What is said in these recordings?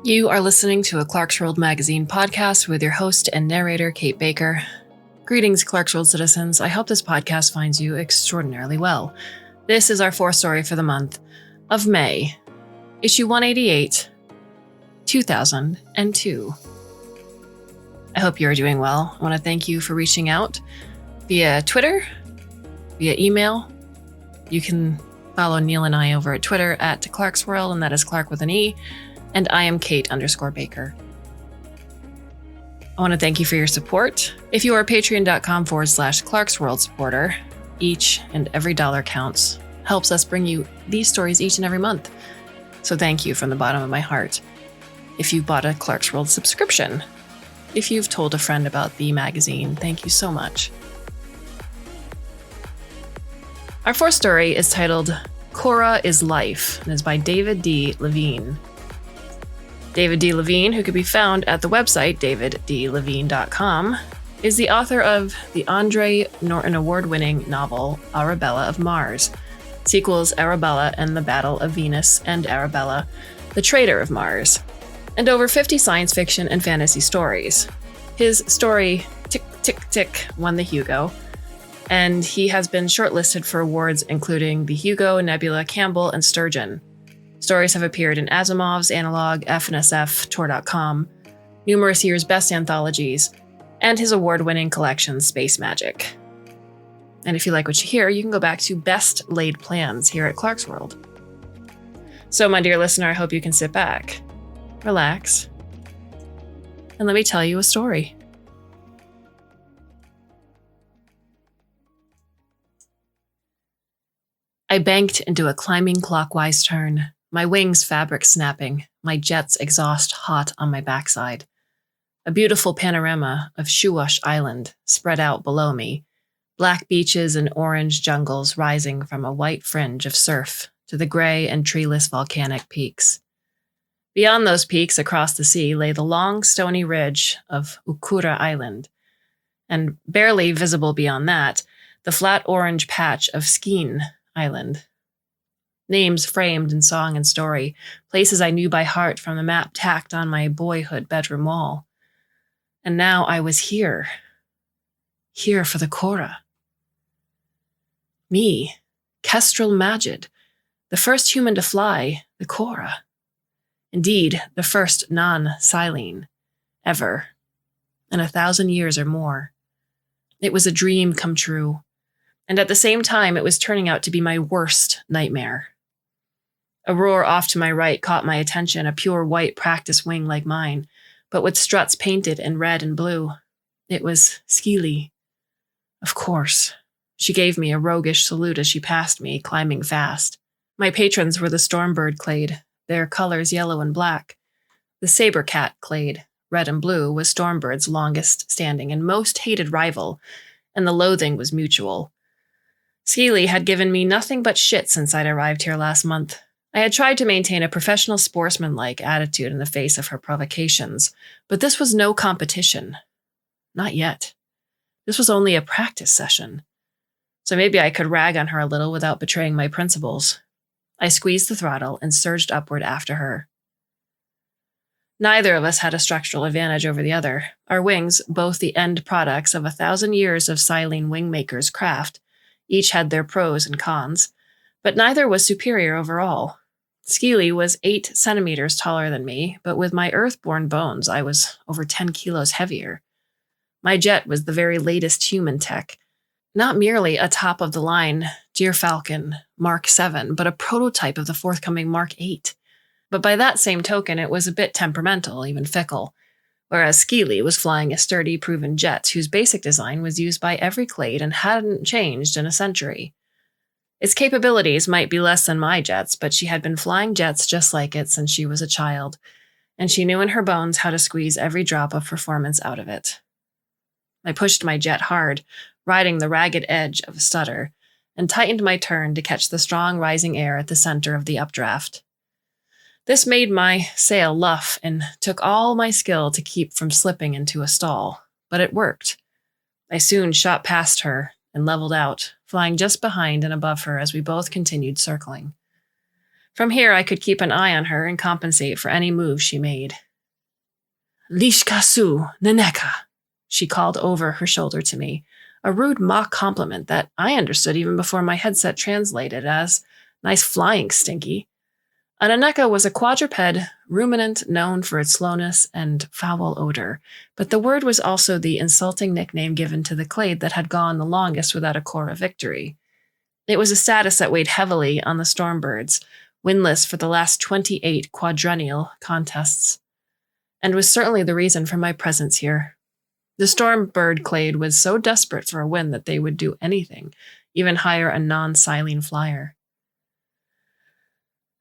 You are listening to a Clarkesworld Magazine podcast with your host and narrator, Kate Baker. Greetings, Clarkesworld citizens. I hope this podcast finds you extraordinarily well. This is our fourth story for the month of May, issue 188, 2002. I hope you are doing well. I want to thank you for reaching out via Twitter, via email. You can follow Neil and I over at Twitter at Clarkesworld, and that is Clark with an E. And I am Kate_Baker. I want to thank you for your support. If you are a patreon.com/Clarkesworld supporter, each and every dollar counts, helps us bring you these stories each and every month. So thank you from the bottom of my heart. If you bought a Clarkesworld subscription, if you've told a friend about the magazine, thank you so much. Our fourth story is titled Kora Is Life and is by David D. Levine. David D. Levine, who can be found at the website daviddlevine.com, is the author of the Andre Norton Award-winning novel Arabella of Mars, sequels Arabella and the Battle of Venus and Arabella, the Traitor of Mars, and over 50 science fiction and fantasy stories. His story, Tick, Tick, Tick, won the Hugo, and he has been shortlisted for awards including the Hugo, Nebula, Campbell, and Sturgeon. Stories have appeared in Asimov's, Analog, F&SF, Tor.com, numerous years' best anthologies, and his award-winning collection, Space Magic. And if you like what you hear, you can go back to Best Laid Plans here at Clarkesworld. So, my dear listener, I hope you can sit back, relax, and let me tell you a story. I banked into a climbing clockwise turn, my wings fabric snapping, my jet's exhaust hot on my backside. A beautiful panorama of Shuwash Island spread out below me, black beaches and orange jungles rising from a white fringe of surf to the gray and treeless volcanic peaks. Beyond those peaks across the sea lay the long stony ridge of Ukura Island, and barely visible beyond that, the flat orange patch of Skene Island. Names framed in song and story, places I knew by heart from the map tacked on my boyhood bedroom wall. And now I was here for the Kora. Me, Kestrel Majid, the first human to fly the Kora. Indeed, the first non-Silene, ever, in 1,000 years or more. It was a dream come true, and at the same time it was turning out to be my worst nightmare. A roar off to my right caught my attention, a pure white practice wing like mine, but with struts painted in red and blue. It was Skele. Of course. She gave me a roguish salute as she passed me, climbing fast. My patrons were the Stormbird clade, their colors yellow and black. The Saber Cat clade, red and blue, was Stormbird's longest standing and most hated rival, and the loathing was mutual. Skele had given me nothing but shit since I'd arrived here last month. I had tried to maintain a professional sportsman-like attitude in the face of her provocations, but this was no competition. Not yet. This was only a practice session. So maybe I could rag on her a little without betraying my principles. I squeezed the throttle and surged upward after her. Neither of us had a structural advantage over the other. Our wings, both the end products of 1,000 years of Silene wingmakers' craft, each had their pros and cons, but neither was superior overall. Skele was 8 centimeters taller than me, but with my earth-born bones, I was over 10 kilos heavier. My jet was the very latest human tech, not merely a top-of-the-line Gyrfalcon Mark 7, but a prototype of the forthcoming Mark 8. But by that same token, it was a bit temperamental, even fickle, whereas Skele was flying a sturdy, proven jet whose basic design was used by every clade and hadn't changed in a century. Its capabilities might be less than my jet's, but she had been flying jets just like it since she was a child, and she knew in her bones how to squeeze every drop of performance out of it. I pushed my jet hard, riding the ragged edge of a stutter, and tightened my turn to catch the strong rising air at the center of the updraft. This made my sail luff and took all my skill to keep from slipping into a stall, but it worked. I soon shot past her and leveled out, flying just behind and above her as we both continued circling. From here, I could keep an eye on her and compensate for any move she made. Lishkasu Neneka, she called over her shoulder to me, a rude mock compliment that I understood even before my headset translated as, nice flying, Stinky. A Neneka was a quadruped ruminant known for its slowness and foul odor, but the word was also the insulting nickname given to the clade that had gone the longest without a Kora victory. It was a status that weighed heavily on the Stormbirds, winless for the last 28 quadrennial contests, and was certainly the reason for my presence here. The Stormbird clade was so desperate for a win that they would do anything, even hire a non-Silene flyer.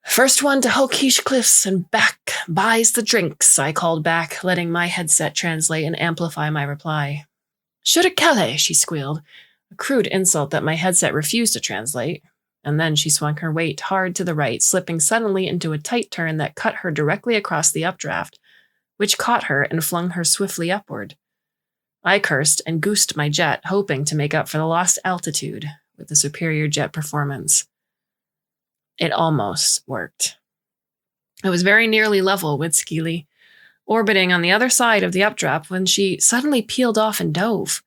First one to Hokish Cliffs and back buys the drinks, I called back, letting my headset translate and amplify my reply. Shurikele, she squealed, a crude insult that my headset refused to translate, and then she swung her weight hard to the right, slipping suddenly into a tight turn that cut her directly across the updraft, which caught her and flung her swiftly upward. I cursed and goosed my jet, hoping to make up for the lost altitude with the superior jet performance. It almost worked. I was very nearly level with Skeely, orbiting on the other side of the updraft when she suddenly peeled off and dove.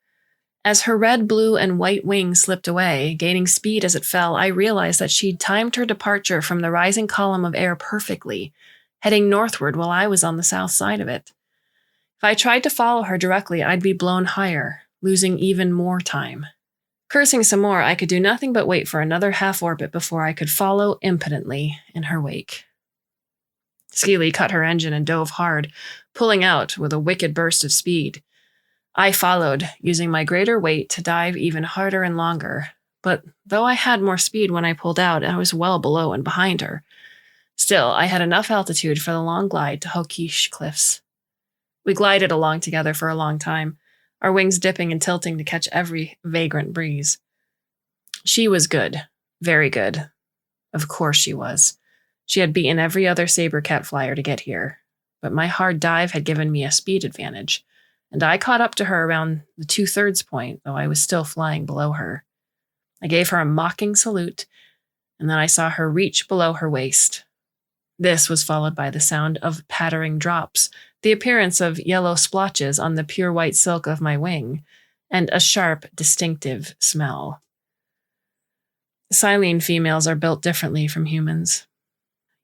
As her red, blue, and white wing slipped away, gaining speed as it fell, I realized that she'd timed her departure from the rising column of air perfectly, heading northward while I was on the south side of it. If I tried to follow her directly, I'd be blown higher, losing even more time. Cursing some more, I could do nothing but wait for another half-orbit before I could follow impotently in her wake. Skeely cut her engine and dove hard, pulling out with a wicked burst of speed. I followed, using my greater weight to dive even harder and longer, but though I had more speed when I pulled out, I was well below and behind her. Still, I had enough altitude for the long glide to Hokish Cliffs. We glided along together for a long time, our wings dipping and tilting to catch every vagrant breeze. She was good, very good. Of course she was. She had beaten every other Sabercat flyer to get here, but my hard dive had given me a speed advantage, and I caught up to her around the 2/3 point, though I was still flying below her. I gave her a mocking salute, and then I saw her reach below her waist. This was followed by the sound of pattering drops, the appearance of yellow splotches on the pure white silk of my wing, and a sharp, distinctive smell. Silene females are built differently from humans.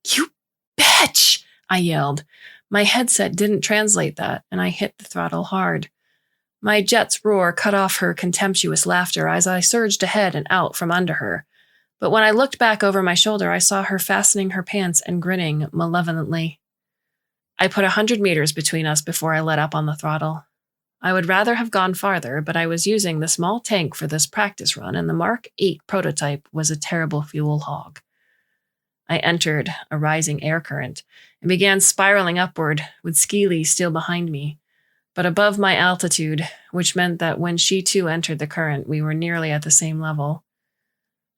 You bitch! I yelled. My headset didn't translate that, and I hit the throttle hard. My jet's roar cut off her contemptuous laughter as I surged ahead and out from under her. But when I looked back over my shoulder, I saw her fastening her pants and grinning malevolently. I put 100 meters between us before I let up on the throttle. I would rather have gone farther, but I was using the small tank for this practice run, and the Mark 8 prototype was a terrible fuel hog. I entered a rising air current and began spiraling upward, with Skeely still behind me, but above my altitude, which meant that when she too entered the current, we were nearly at the same level.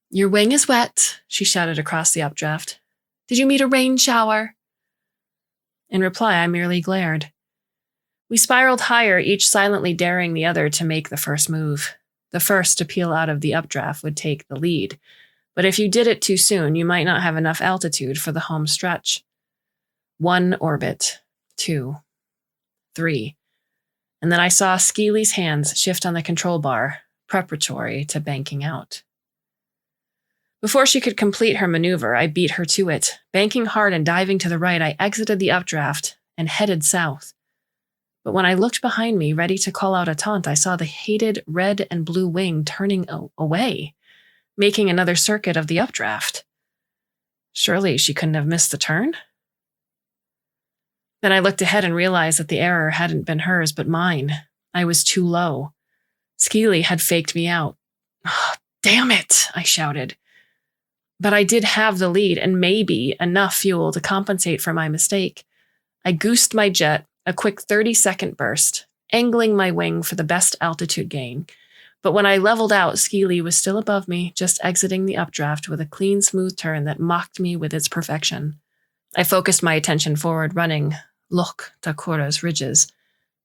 Your wing is wet, she shouted across the updraft. Did you meet a rain shower? In reply, I merely glared. We spiraled higher, each silently daring the other to make the first move. The first to peel out of the updraft would take the lead, but if you did it too soon, you might not have enough altitude for the home stretch. 1 orbit, 2, 3, and then I saw Skeely's hands shift on the control bar, preparatory to banking out. Before she could complete her maneuver, I beat her to it. Banking hard and diving to the right, I exited the updraft and headed south. But when I looked behind me, ready to call out a taunt, I saw the hated red and blue wing turning away, making another circuit of the updraft. Surely she couldn't have missed the turn? Then I looked ahead and realized that the error hadn't been hers but mine. I was too low. Skeely had faked me out. Oh, damn it, I shouted. But I did have the lead and maybe enough fuel to compensate for my mistake. I goosed my jet, a quick 30-second burst, angling my wing for the best altitude gain. But when I leveled out, Skeely was still above me, just exiting the updraft with a clean, smooth turn that mocked me with its perfection. I focused my attention forward, running Loch Takora's ridges,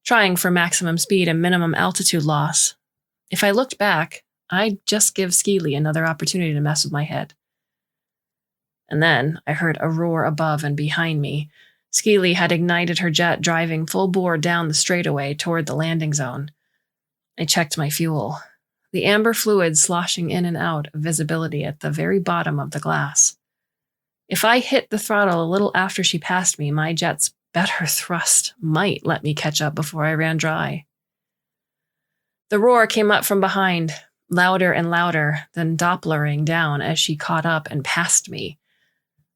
trying for maximum speed and minimum altitude loss. If I looked back, I'd just give Skeely another opportunity to mess with my head. And then I heard a roar above and behind me. Skeely had ignited her jet, driving full bore down the straightaway toward the landing zone. I checked my fuel. The amber fluid sloshing in and out of visibility at the very bottom of the glass. If I hit the throttle a little after she passed me, my jet's better thrust might let me catch up before I ran dry. The roar came up from behind, louder and louder, then Dopplering down as she caught up and passed me.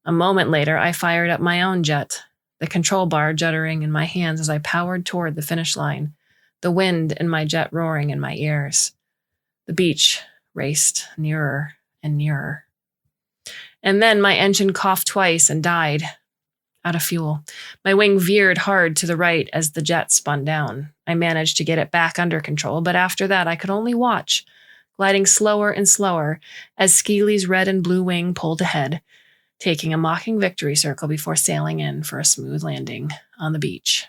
A moment later, I fired up my own jet, the control bar juddering in my hands as I powered toward the finish line, the wind in my jet roaring in my ears. The beach raced nearer and nearer. And then my engine coughed twice and died. Out of fuel. My wing veered hard to the right as the jet spun down. I managed to get it back under control, but after that I could only watch, gliding slower and slower as Skeely's red and blue wing pulled ahead, taking a mocking victory circle before sailing in for a smooth landing on the beach.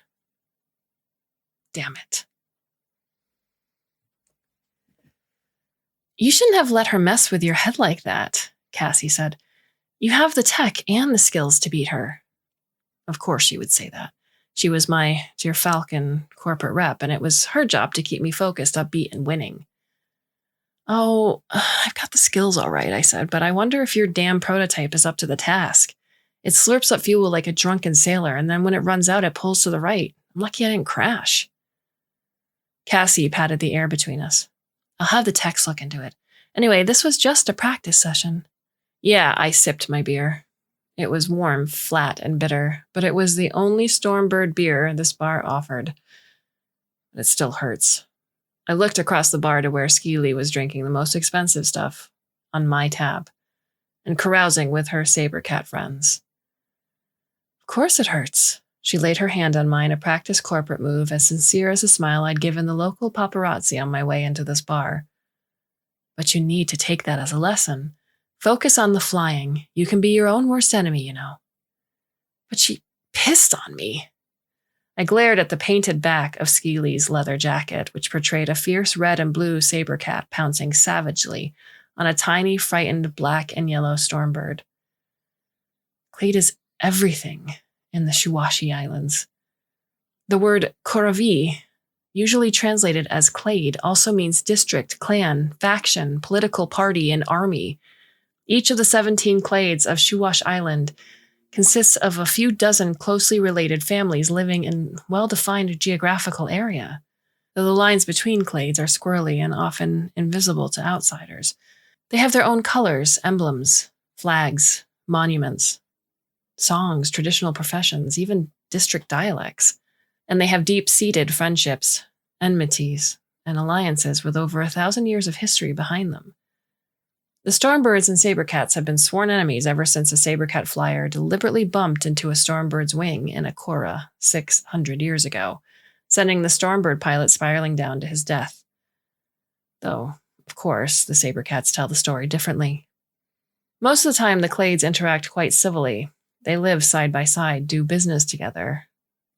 Damn it. You shouldn't have let her mess with your head like that, Cassie said. You have the tech and the skills to beat her. Of course she would say that. She was my dear Falcon corporate rep, and it was her job to keep me focused, upbeat, and winning. Oh, I've got the skills all right, I said, but I wonder if your damn prototype is up to the task. It slurps up fuel like a drunken sailor, and then when it runs out, it pulls to the right. I'm lucky I didn't crash. Cassie patted the air between us. I'll have the techs look into it. Anyway, this was just a practice session. Yeah, I sipped my beer. It was warm, flat, and bitter, but it was the only Stormbird beer this bar offered. But it still hurts. I looked across the bar to where Skeely was drinking the most expensive stuff on my tab and carousing with her saber cat friends. Of course it hurts. She laid her hand on mine, a practiced corporate move as sincere as a smile I'd given the local paparazzi on my way into this bar. But you need to take that as a lesson. Focus on the flying. You can be your own worst enemy, you know. But she pissed on me. I glared at the painted back of Skeely's leather jacket, which portrayed a fierce red and blue saber cat pouncing savagely on a tiny, frightened black and yellow Stormbird. Clade is everything in the Shuwashi Islands. The word Koravi, usually translated as clade, also means district, clan, faction, political party, and army. Each of the 17 clades of Shuwash Island consists of a few dozen closely related families living in a well-defined geographical area, though the lines between clades are squirrely and often invisible to outsiders. They have their own colors, emblems, flags, monuments, songs, traditional professions, even district dialects. And they have deep-seated friendships, enmities, and alliances with over 1,000 years of history behind them. The Stormbirds and Sabercats have been sworn enemies ever since a Sabercat flyer deliberately bumped into a Stormbird's wing in a Kora 600 years ago, sending the Stormbird pilot spiraling down to his death. Though, of course, the Sabercats tell the story differently. Most of the time, the Clades interact quite civilly. They live side by side, do business together,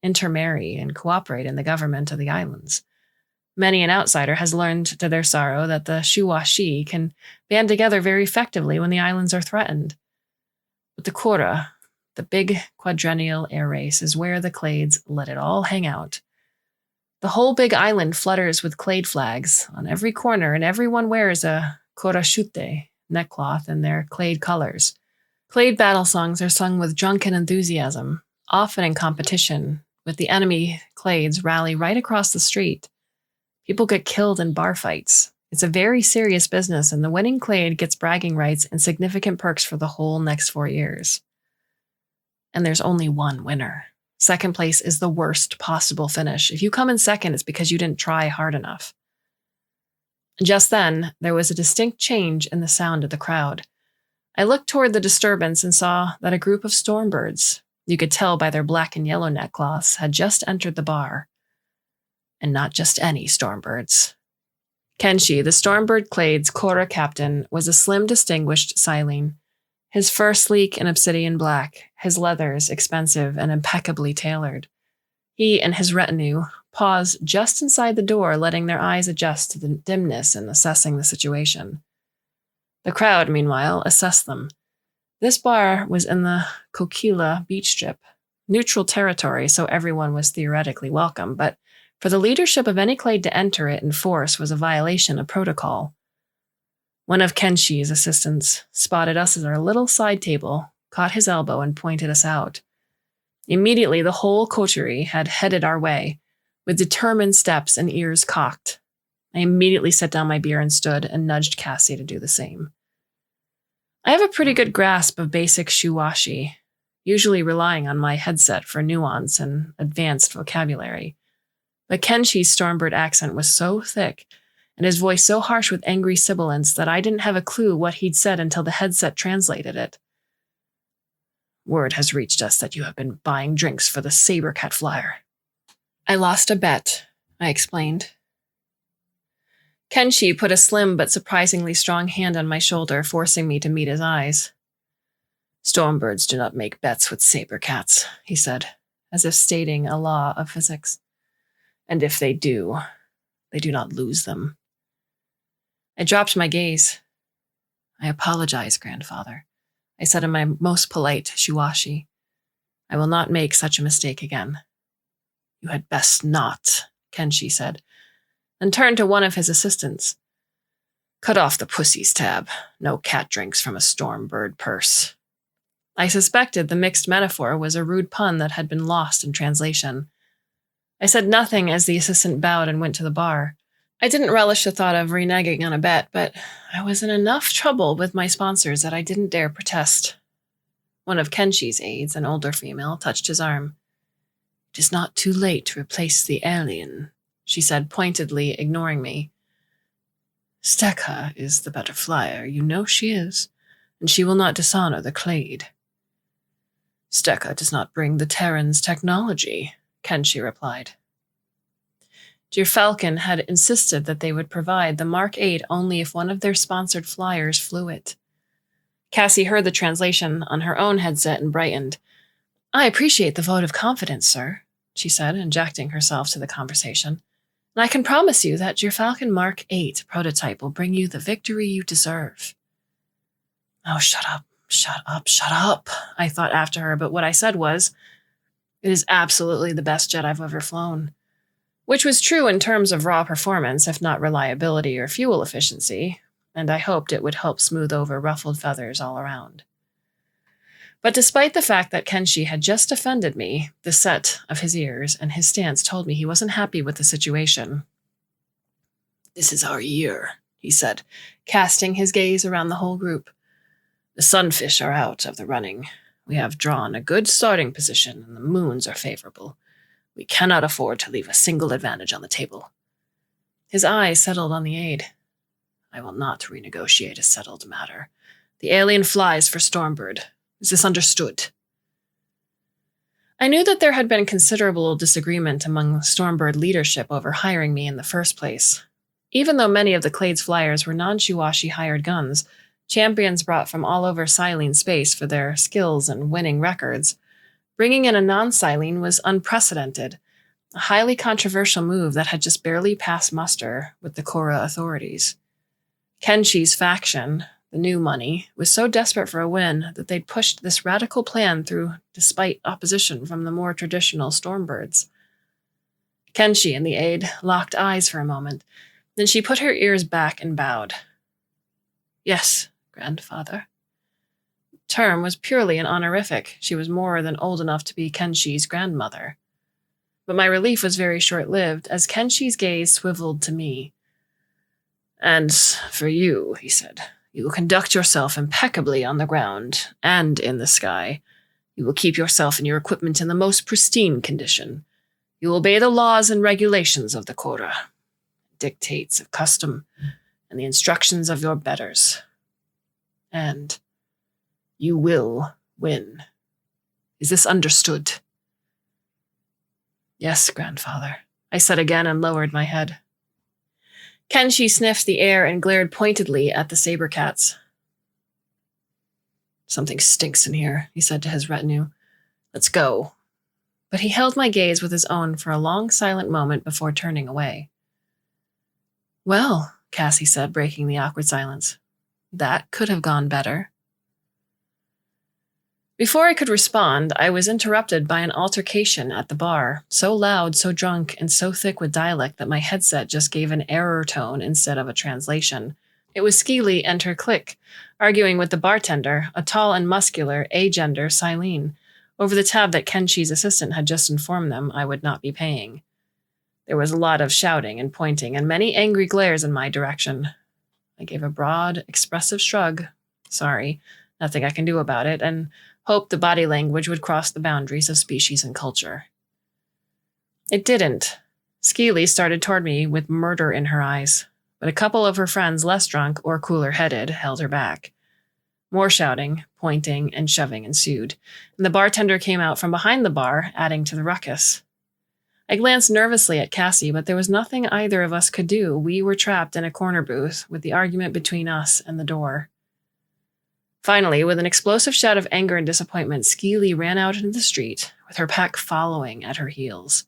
intermarry, and cooperate in the government of the islands. Many an outsider has learned to their sorrow that the Shuwashi can band together very effectively when the islands are threatened. But the Kora, the big quadrennial air race, is where the Clades let it all hang out. The whole big island flutters with Clade flags on every corner, and everyone wears a Korashute neckcloth in their Clade colors. Clade battle songs are sung with drunken enthusiasm, often in competition, with the enemy Clades rally right across the street. People get killed in bar fights. It's a very serious business, and the winning Clade gets bragging rights and significant perks for the whole next 4 years. And there's only one winner. Second place is the worst possible finish. If you come in second, it's because you didn't try hard enough. Just then, there was a distinct change in the sound of the crowd. I looked toward the disturbance and saw that a group of Stormbirds, you could tell by their black and yellow neckcloths, had just entered the bar. And not just any Stormbirds. Kenshi, the Stormbird Clade's Kora captain, was a slim, distinguished Silene. His fur sleek and obsidian black, his leathers expensive and impeccably tailored. He and his retinue paused just inside the door, letting their eyes adjust to the dimness and assessing the situation. The crowd, meanwhile, assessed them. This bar was in the Kokila beach strip, neutral territory, so everyone was theoretically welcome, but for the leadership of any clade to enter it in force was a violation of protocol. One of Kenshi's assistants spotted us at our little side table, caught his elbow, and pointed us out. Immediately, the whole coterie had headed our way, with determined steps and ears cocked. I immediately set down my beer and stood and nudged Cassie to do the same. I have a pretty good grasp of basic shuwashi, usually relying on my headset for nuance and advanced vocabulary. But Kenshi's Stormbird accent was so thick, and his voice so harsh with angry sibilance that I didn't have a clue what he'd said until the headset translated it. Word has reached us that you have been buying drinks for the Sabercat flyer. I lost a bet, I explained. Kenshi put a slim but surprisingly strong hand on my shoulder, forcing me to meet his eyes. Stormbirds do not make bets with sabercats, he said, as if stating a law of physics. And if they do not lose them. I dropped my gaze. I apologize, grandfather, I said in my most polite shuwashi. I will not make such a mistake again. You had best not, Kenshi said, and turned to one of his assistants. Cut off the pussy's tab. No cat drinks from a Stormbird purse. I suspected the mixed metaphor was a rude pun that had been lost in translation. I said nothing as the assistant bowed and went to the bar. I didn't relish the thought of reneging on a bet, but I was in enough trouble with my sponsors that I didn't dare protest. One of Kenshi's aides, an older female, touched his arm. It is not too late to replace the alien, she said pointedly, ignoring me. Steka is the better flyer, you know she is, and she will not dishonor the clade. Steka does not bring the Terran's technology, Kenshi replied. Falcon had insisted that they would provide the Mark 8 only if one of their sponsored flyers flew it. Cassie heard the translation on her own headset and brightened. I appreciate the vote of confidence, sir, she said, injecting herself to the conversation. And I can promise you that your Falcon Mark 8 prototype will bring you the victory you deserve. Oh, shut up, I thought after her, but what I said was, it is absolutely the best jet I've ever flown. Which was true in terms of raw performance, if not reliability or fuel efficiency, and I hoped it would help smooth over ruffled feathers all around. But despite the fact that Kenshi had just offended me, the set of his ears and his stance told me he wasn't happy with the situation. This is our year, he said, casting his gaze around the whole group. The sunfish are out of the running. We have drawn a good starting position, and the moons are favorable. We cannot afford to leave a single advantage on the table. His eyes settled on the aide. I will not renegotiate a settled matter. The alien flies for Stormbird. Is this understood? I knew that there had been considerable disagreement among Stormbird leadership over hiring me in the first place. Even though many of the clade's flyers were non-Shuwashi hired guns, champions brought from all over Silene space for their skills and winning records, bringing in a non-Silene was unprecedented, a highly controversial move that had just barely passed muster with the Kora authorities. Kenshi's faction, the new money, was so desperate for a win that they'd pushed this radical plan through despite opposition from the more traditional Stormbirds. Kenshi and the aide locked eyes for a moment. Then she put her ears back and bowed. Yes, grandfather. The term was purely an honorific. She was more than old enough to be Kenshi's grandmother. But my relief was very short-lived, as Kenshi's gaze swiveled to me. And for you, he said, you will conduct yourself impeccably on the ground and in the sky. You will keep yourself and your equipment in the most pristine condition. You will obey the laws and regulations of the Kora, dictates of custom, and the instructions of your betters. And you will win. Is this understood? Yes, grandfather, I said again and lowered my head. Kenshi sniffed the air and glared pointedly at the sabercats. Something stinks in here, he said to his retinue. Let's go. But he held my gaze with his own for a long, silent moment before turning away. Well, Cassie said, breaking the awkward silence, that could have gone better. Before I could respond, I was interrupted by an altercation at the bar, so loud, so drunk, and so thick with dialect that my headset just gave an error tone instead of a translation. It was Skeely and her clique, arguing with the bartender, a tall and muscular, agender Silene, over the tab that Kenshi's assistant had just informed them I would not be paying. There was a lot of shouting and pointing, and many angry glares in my direction. I gave a broad, expressive shrug. Sorry, nothing I can do about it, and hoped the body language would cross the boundaries of species and culture. It didn't. Skeely started toward me with murder in her eyes, but a couple of her friends, less drunk or cooler-headed, held her back. More shouting, pointing, and shoving ensued, and the bartender came out from behind the bar, adding to the ruckus. I glanced nervously at Cassie, but there was nothing either of us could do. We were trapped in a corner booth, with the argument between us and the door. Finally, with an explosive shout of anger and disappointment, Skeely ran out into the street, with her pack following at her heels.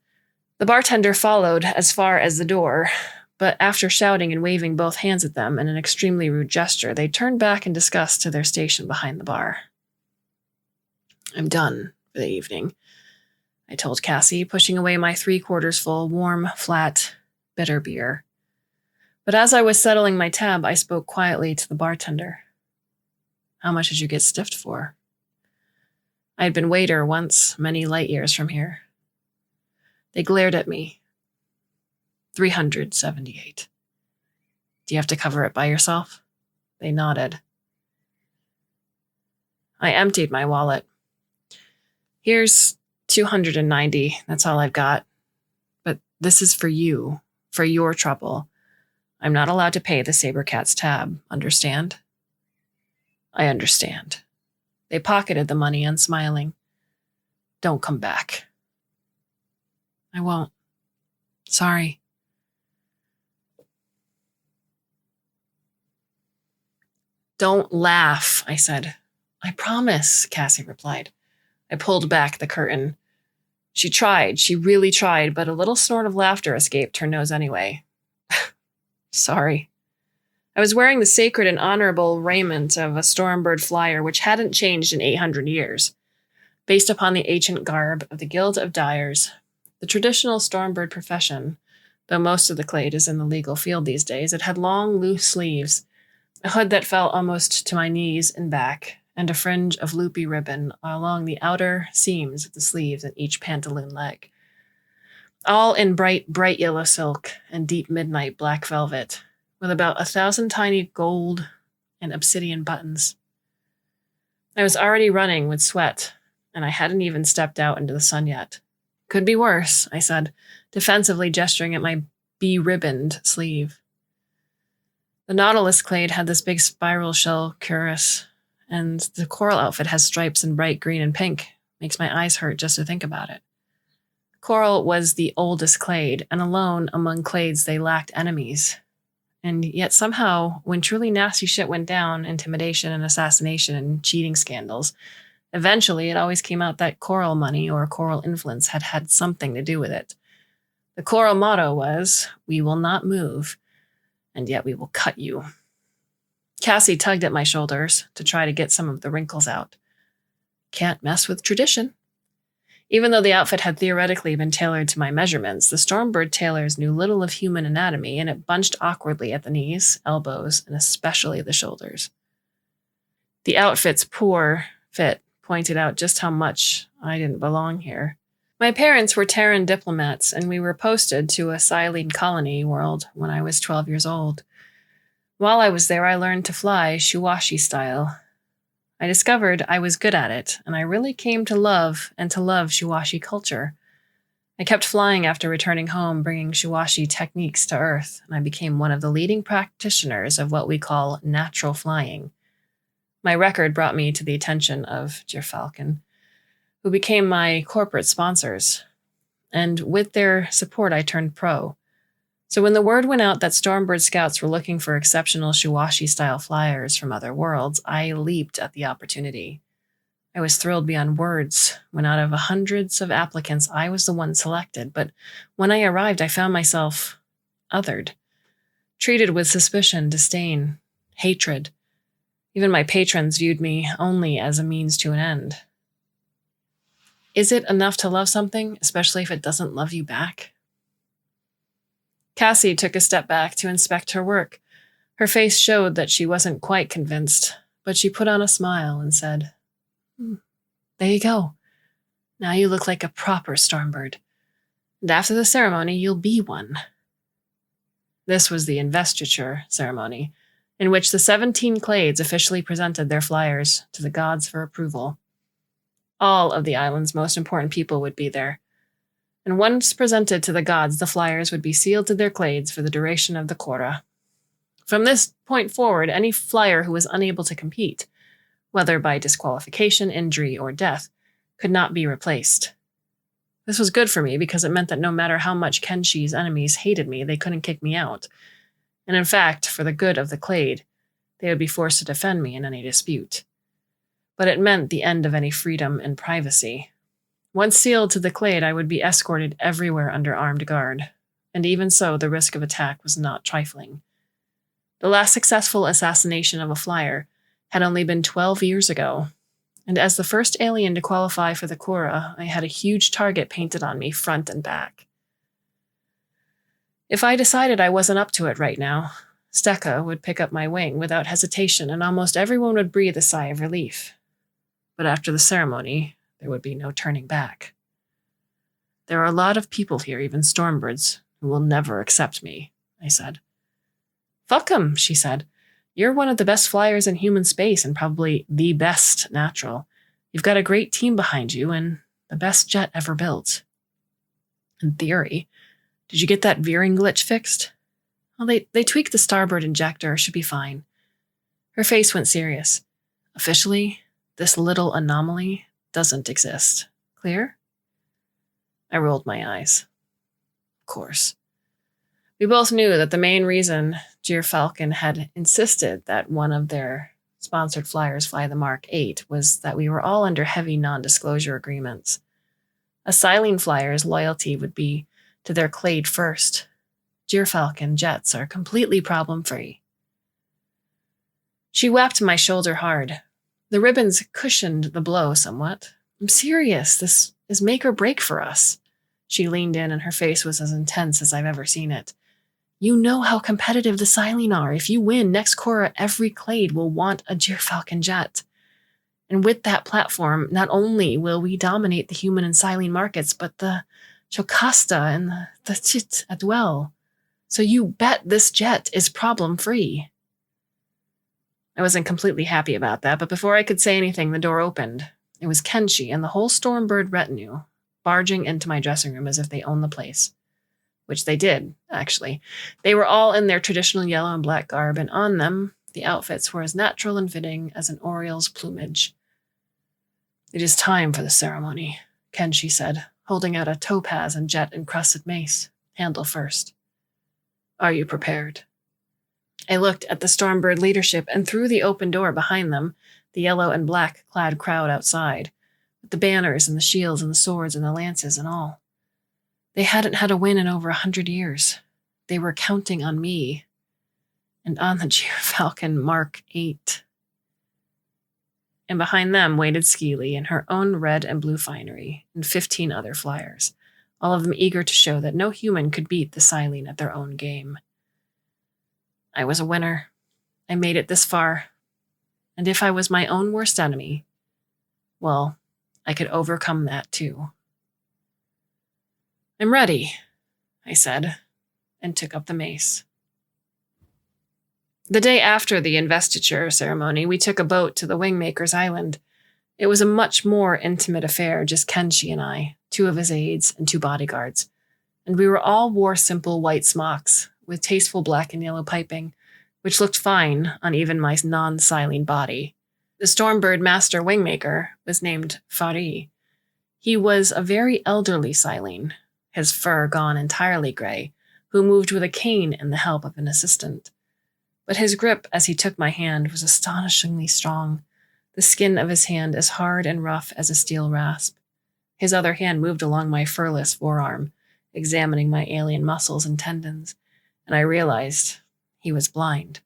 The bartender followed as far as the door, but after shouting and waving both hands at them in an extremely rude gesture, they turned back in disgust to their station behind the bar. I'm done for the evening, I told Cassie, pushing away my 3/4 full, warm, flat, bitter beer. But as I was settling my tab, I spoke quietly to the bartender. How much did you get stiffed for? I had been waiter once, many light years from here. They glared at me. 378. Do you have to cover it by yourself? They nodded. I emptied my wallet. Here's 290. That's all I've got. But this is for you, for your trouble. I'm not allowed to pay the Sabercat's tab, understand? I understand. They pocketed the money, unsmiling. Don't come back. I won't. Sorry. Don't laugh, I said. I promise, Cassie replied. I pulled back the curtain. She tried, she really tried, but a little snort of laughter escaped her nose anyway. Sorry. I was wearing the sacred and honorable raiment of a Stormbird flyer, which hadn't changed in 800 years. Based upon the ancient garb of the Guild of Dyers, the traditional Stormbird profession, though most of the clade is in the legal field these days, it had long, loose sleeves, a hood that fell almost to my knees and back, and a fringe of loopy ribbon along the outer seams of the sleeves and each pantaloon leg. All in bright, bright yellow silk and deep midnight black velvet, with about 1,000 tiny gold and obsidian buttons. I was already running with sweat, and I hadn't even stepped out into the sun yet. Could be worse, I said, defensively gesturing at my be-ribboned sleeve. The Nautilus clade had this big spiral shell cuirass, and the coral outfit has stripes in bright green and pink. Makes my eyes hurt just to think about it. Coral was the oldest clade, and alone among clades they lacked enemies. And yet somehow, when truly nasty shit went down, intimidation and assassination and cheating scandals, eventually it always came out that coral money or coral influence had had something to do with it. The coral motto was, "We will not move, and yet we will cut you." Cassie tugged at my shoulders to try to get some of the wrinkles out. Can't mess with tradition. Even though the outfit had theoretically been tailored to my measurements, the Stormbird tailors knew little of human anatomy, and it bunched awkwardly at the knees, elbows, and especially the shoulders. The outfit's poor fit pointed out just how much I didn't belong here. My parents were Terran diplomats, and we were posted to a Silene colony world when I was 12 years old. While I was there, I learned to fly Shuwashi style. I discovered I was good at it, and I really came to love Shuwashi culture. I kept flying after returning home, bringing Shuwashi techniques to Earth, and I became one of the leading practitioners of what we call natural flying. My record brought me to the attention of Gerfalcon, who became my corporate sponsors, and with their support I turned pro. So when the word went out that Stormbird Scouts were looking for exceptional Shuwashi-style flyers from other worlds, I leaped at the opportunity. I was thrilled beyond words when out of hundreds of applicants, I was the one selected. But when I arrived, I found myself othered, treated with suspicion, disdain, hatred. Even my patrons viewed me only as a means to an end. Is it enough to love something, especially if it doesn't love you back? Cassie took a step back to inspect her work. Her face showed that she wasn't quite convinced, but she put on a smile and said, There you go. Now you look like a proper Stormbird. And after the ceremony, you'll be one. This was the investiture ceremony, in which the 17 clades officially presented their flyers to the gods for approval. All of the island's most important people would be there. And once presented to the gods, the flyers would be sealed to their clades for the duration of the Kora. From this point forward, any flyer who was unable to compete, whether by disqualification, injury, or death, could not be replaced. This was good for me because it meant that no matter how much Kenshi's enemies hated me, they couldn't kick me out. And in fact, for the good of the clade, they would be forced to defend me in any dispute. But it meant the end of any freedom and privacy. Once sealed to the clade, I would be escorted everywhere under armed guard, and even so, the risk of attack was not trifling. The last successful assassination of a flyer had only been 12 years ago, and as the first alien to qualify for the Kora, I had a huge target painted on me front and back. If I decided I wasn't up to it right now, Steka would pick up my wing without hesitation, and almost everyone would breathe a sigh of relief. But after the ceremony, there would be no turning back. There are a lot of people here, even Stormbirds, who will never accept me, I said. Fuck 'em, she said. You're one of the best flyers in human space and probably the best natural. You've got a great team behind you and the best jet ever built. In theory. Did you get that veering glitch fixed? Well, they tweaked the starboard injector. Should be fine. Her face went serious. Officially, this little anomaly doesn't exist. Clear? I rolled my eyes. Of course. We both knew that the main reason Gyrfalcon had insisted that one of their sponsored flyers fly the Mark 8 was that we were all under heavy non-disclosure agreements. A Silene flyer's loyalty would be to their clade first. Gyrfalcon jets are completely problem-free. She whapped my shoulder hard. The ribbons cushioned the blow somewhat. I'm serious. This is make or break for us. She leaned in and her face was as intense as I've ever seen it. You know how competitive the Silene are. If you win, next Kora, every clade will want a Gyrfalcon jet. And with that platform, not only will we dominate the human and Silene markets, but the Jocasta and the Chit as well. So you bet this jet is problem-free. I wasn't completely happy about that, but before I could say anything, the door opened. It was Kenshi and the whole Stormbird retinue, barging into my dressing room as if they owned the place. Which they did, actually. They were all in their traditional yellow and black garb, and on them, the outfits were as natural and fitting as an oriole's plumage. It is time for the ceremony, Kenshi said, holding out a topaz and jet-encrusted mace, handle first. Are you prepared? I looked at the Stormbird leadership, and through the open door behind them, the yellow and black-clad crowd outside, with the banners and the shields and the swords and the lances and all. They hadn't had a win in over 100 years. They were counting on me. And on the Gyrfalcon Mark 8. And behind them waited Skeely in her own red and blue finery, and 15 other flyers, all of them eager to show that no human could beat the Silene at their own game. I was a winner. I made it this far. And if I was my own worst enemy, well, I could overcome that too. I'm ready, I said, and took up the mace. The day after the investiture ceremony, we took a boat to the Wingmaker's Island. It was a much more intimate affair, just Kenshi and I, 2 of his aides, and 2 bodyguards. And we all wore simple white smocks, with tasteful black and yellow piping, which looked fine on even my non-Silene body. The Stormbird Master Wingmaker was named Fari. He was a very elderly Silene, his fur gone entirely gray, who moved with a cane and the help of an assistant. But his grip as he took my hand was astonishingly strong, the skin of his hand as hard and rough as a steel rasp. His other hand moved along my furless forearm, examining my alien muscles and tendons, and I realized he was blind.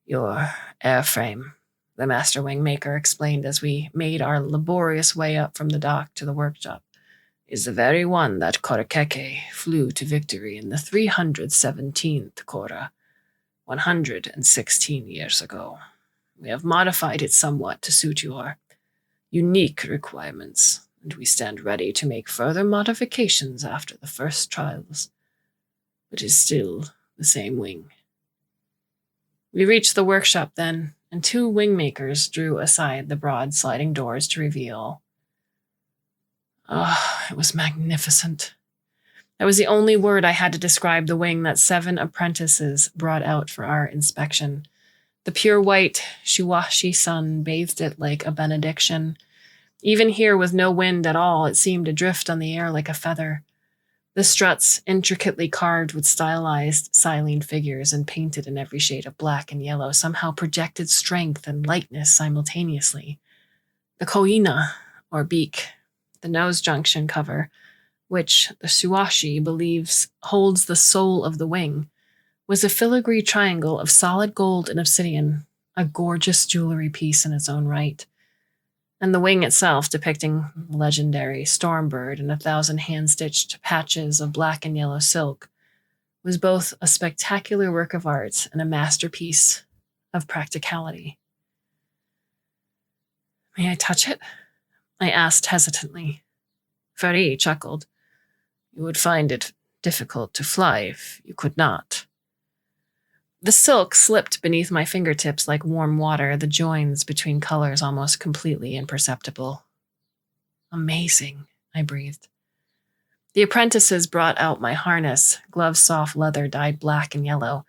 Your airframe, the master wing maker explained as we made our laborious way up from the dock to the workshop, is the very one that Korakeke flew to victory in the 317th Kora, 116 years ago. We have modified it somewhat to suit your unique requirements, and we stand ready to make further modifications after the first trials. But it is still the same wing. We reached the workshop then, and 2 wing makers drew aside the broad sliding doors to reveal. It was magnificent. That was the only word I had to describe the wing that 7 apprentices brought out for our inspection. The pure white Shuwashi sun bathed it like a benediction. Even here, with no wind at all, it seemed to drift on the air like a feather. The struts, intricately carved with stylized silene figures and painted in every shade of black and yellow, somehow projected strength and lightness simultaneously. The koina, or beak, the nose junction cover, which the Shuwashi believes holds the soul of the wing, was a filigree triangle of solid gold and obsidian, a gorgeous jewelry piece in its own right. And the wing itself, depicting legendary Stormbird in 1,000 hand-stitched patches of black and yellow silk, was both a spectacular work of art and a masterpiece of practicality. May I touch it? I asked hesitantly. Fari chuckled. You would find it difficult to fly if you could not. The silk slipped beneath my fingertips like warm water, the joins between colors almost completely imperceptible. Amazing, I breathed. The apprentices brought out my harness, glove soft leather dyed black and yellow,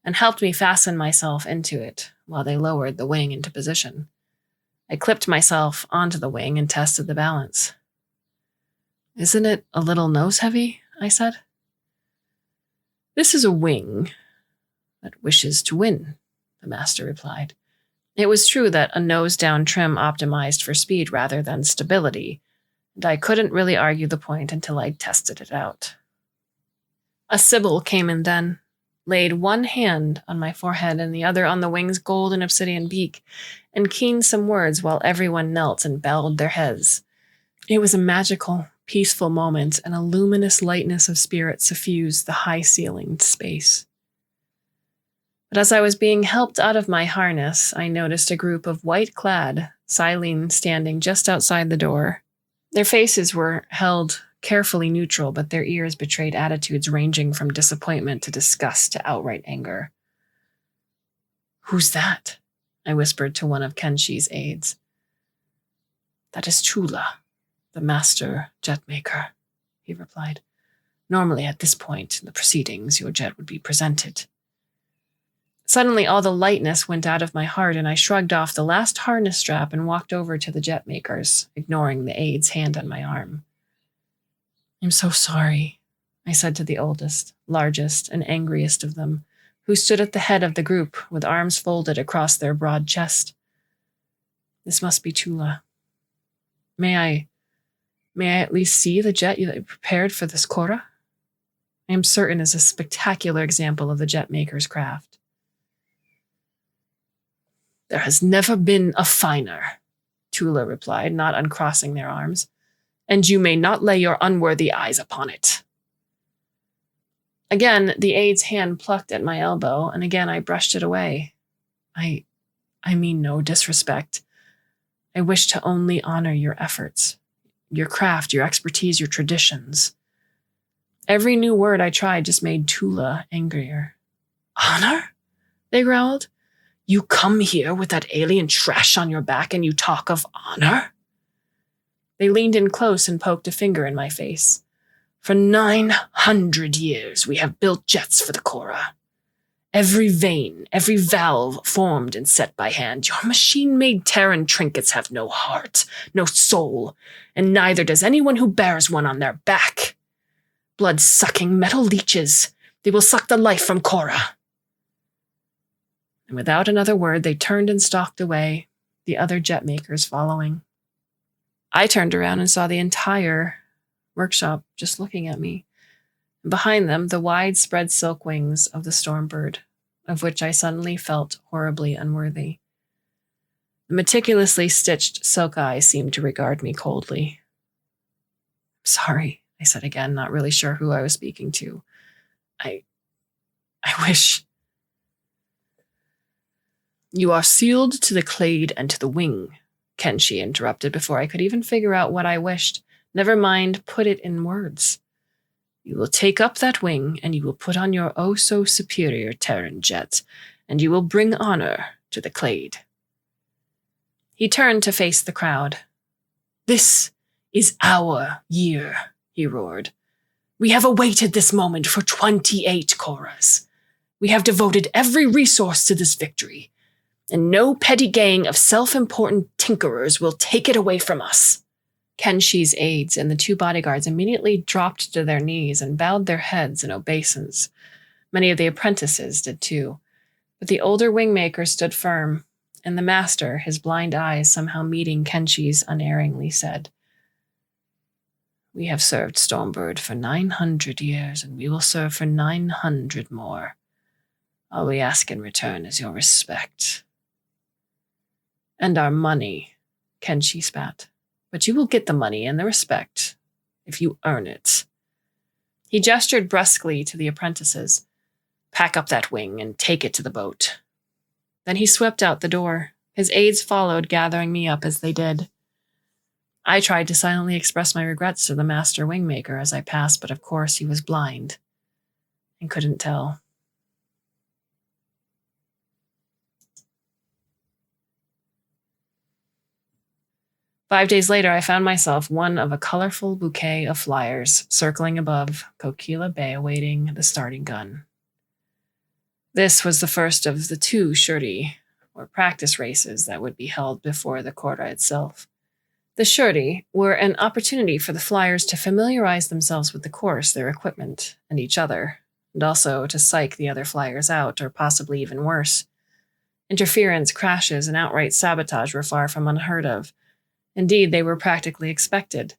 and helped me fasten myself into it while they lowered the wing into position. I clipped myself onto the wing and tested the balance. Isn't it a little nose-heavy? I said. This is a wing that wishes to win, the master replied. It was true that a nose-down trim optimized for speed rather than stability, and I couldn't really argue the point until I'd tested it out. A sibyl came in then, laid one hand on my forehead and the other on the wing's gold and obsidian beak, and keened some words while everyone knelt and bowed their heads. It was a magical, peaceful moment, and a luminous lightness of spirit suffused the high-ceilinged space. But as I was being helped out of my harness, I noticed a group of white-clad Silene standing just outside the door. Their faces were held carefully neutral, but their ears betrayed attitudes ranging from disappointment to disgust to outright anger. Who's that? I whispered to one of Kenshi's aides. That is Chula, the master jet maker, he replied. Normally at this point in the proceedings, your jet would be presented. Suddenly, all the lightness went out of my heart, and I shrugged off the last harness strap and walked over to the jet makers, ignoring the aide's hand on my arm. I'm so sorry, I said to the oldest, largest, and angriest of them, who stood at the head of the group with arms folded across their broad chest. This must be Chula. May I at least see the jet you prepared for this Kora? I am certain is a spectacular example of the jet maker's craft. There has never been a finer, Chula replied, not uncrossing their arms, and you may not lay your unworthy eyes upon it. Again, the aide's hand plucked at my elbow, and again I brushed it away. I mean no disrespect. I wish to only honor your efforts, your craft, your expertise, your traditions. Every new word I tried just made Chula angrier. Honor? They growled. You come here with that alien trash on your back and you talk of honor? They leaned in close and poked a finger in my face. For 900 years we have built jets for the Kora. Every vein, every valve formed and set by hand. Your machine-made Terran trinkets have no heart, no soul, and neither does anyone who bears one on their back. Blood-sucking metal leeches. They will suck the life from Kora. And without another word, they turned and stalked away, the other jet makers following. I turned around and saw the entire workshop just looking at me. And behind them, the widespread silk wings of the Stormbird, of which I suddenly felt horribly unworthy. The meticulously stitched silk eyes seemed to regard me coldly. "Sorry," I said again, not really sure who I was speaking to. I wish." "You are sealed to the clade and to the wing," Kenshi interrupted before I could even figure out what I wished. Never mind put it in words. "You will take up that wing, and you will put on your oh-so-superior Terran jet, and you will bring honor to the clade." He turned to face the crowd. "This is our year," he roared. "We have awaited this moment for 28 Koras. We have devoted every resource to this victory, and no petty gang of self-important tinkerers will take it away from us." Kenshi's aides and the 2 bodyguards immediately dropped to their knees and bowed their heads in obeisance. Many of the apprentices did too, but the older wingmaker stood firm, and the master, his blind eyes somehow meeting Kenshi's unerringly, said, "We have served Stormbird for 900 years, and we will serve for 900 more. All we ask in return is your respect." "And our money," Kenshi spat. "But you will get the money and the respect if you earn it." He gestured brusquely to the apprentices. "Pack up that wing and take it to the boat." Then he swept out the door. His aides followed, gathering me up as they did. I tried to silently express my regrets to the master wingmaker as I passed, but of course he was blind and couldn't tell. Five days later, I found myself one of a colorful bouquet of flyers circling above Kokila Bay awaiting the starting gun. This was the first of the 2 shurti, or practice races, that would be held before the Kora itself. The shurti were an opportunity for the flyers to familiarize themselves with the course, their equipment, and each other, and also to psych the other flyers out, or possibly even worse. Interference, crashes, and outright sabotage were far from unheard of. Indeed, they were practically expected.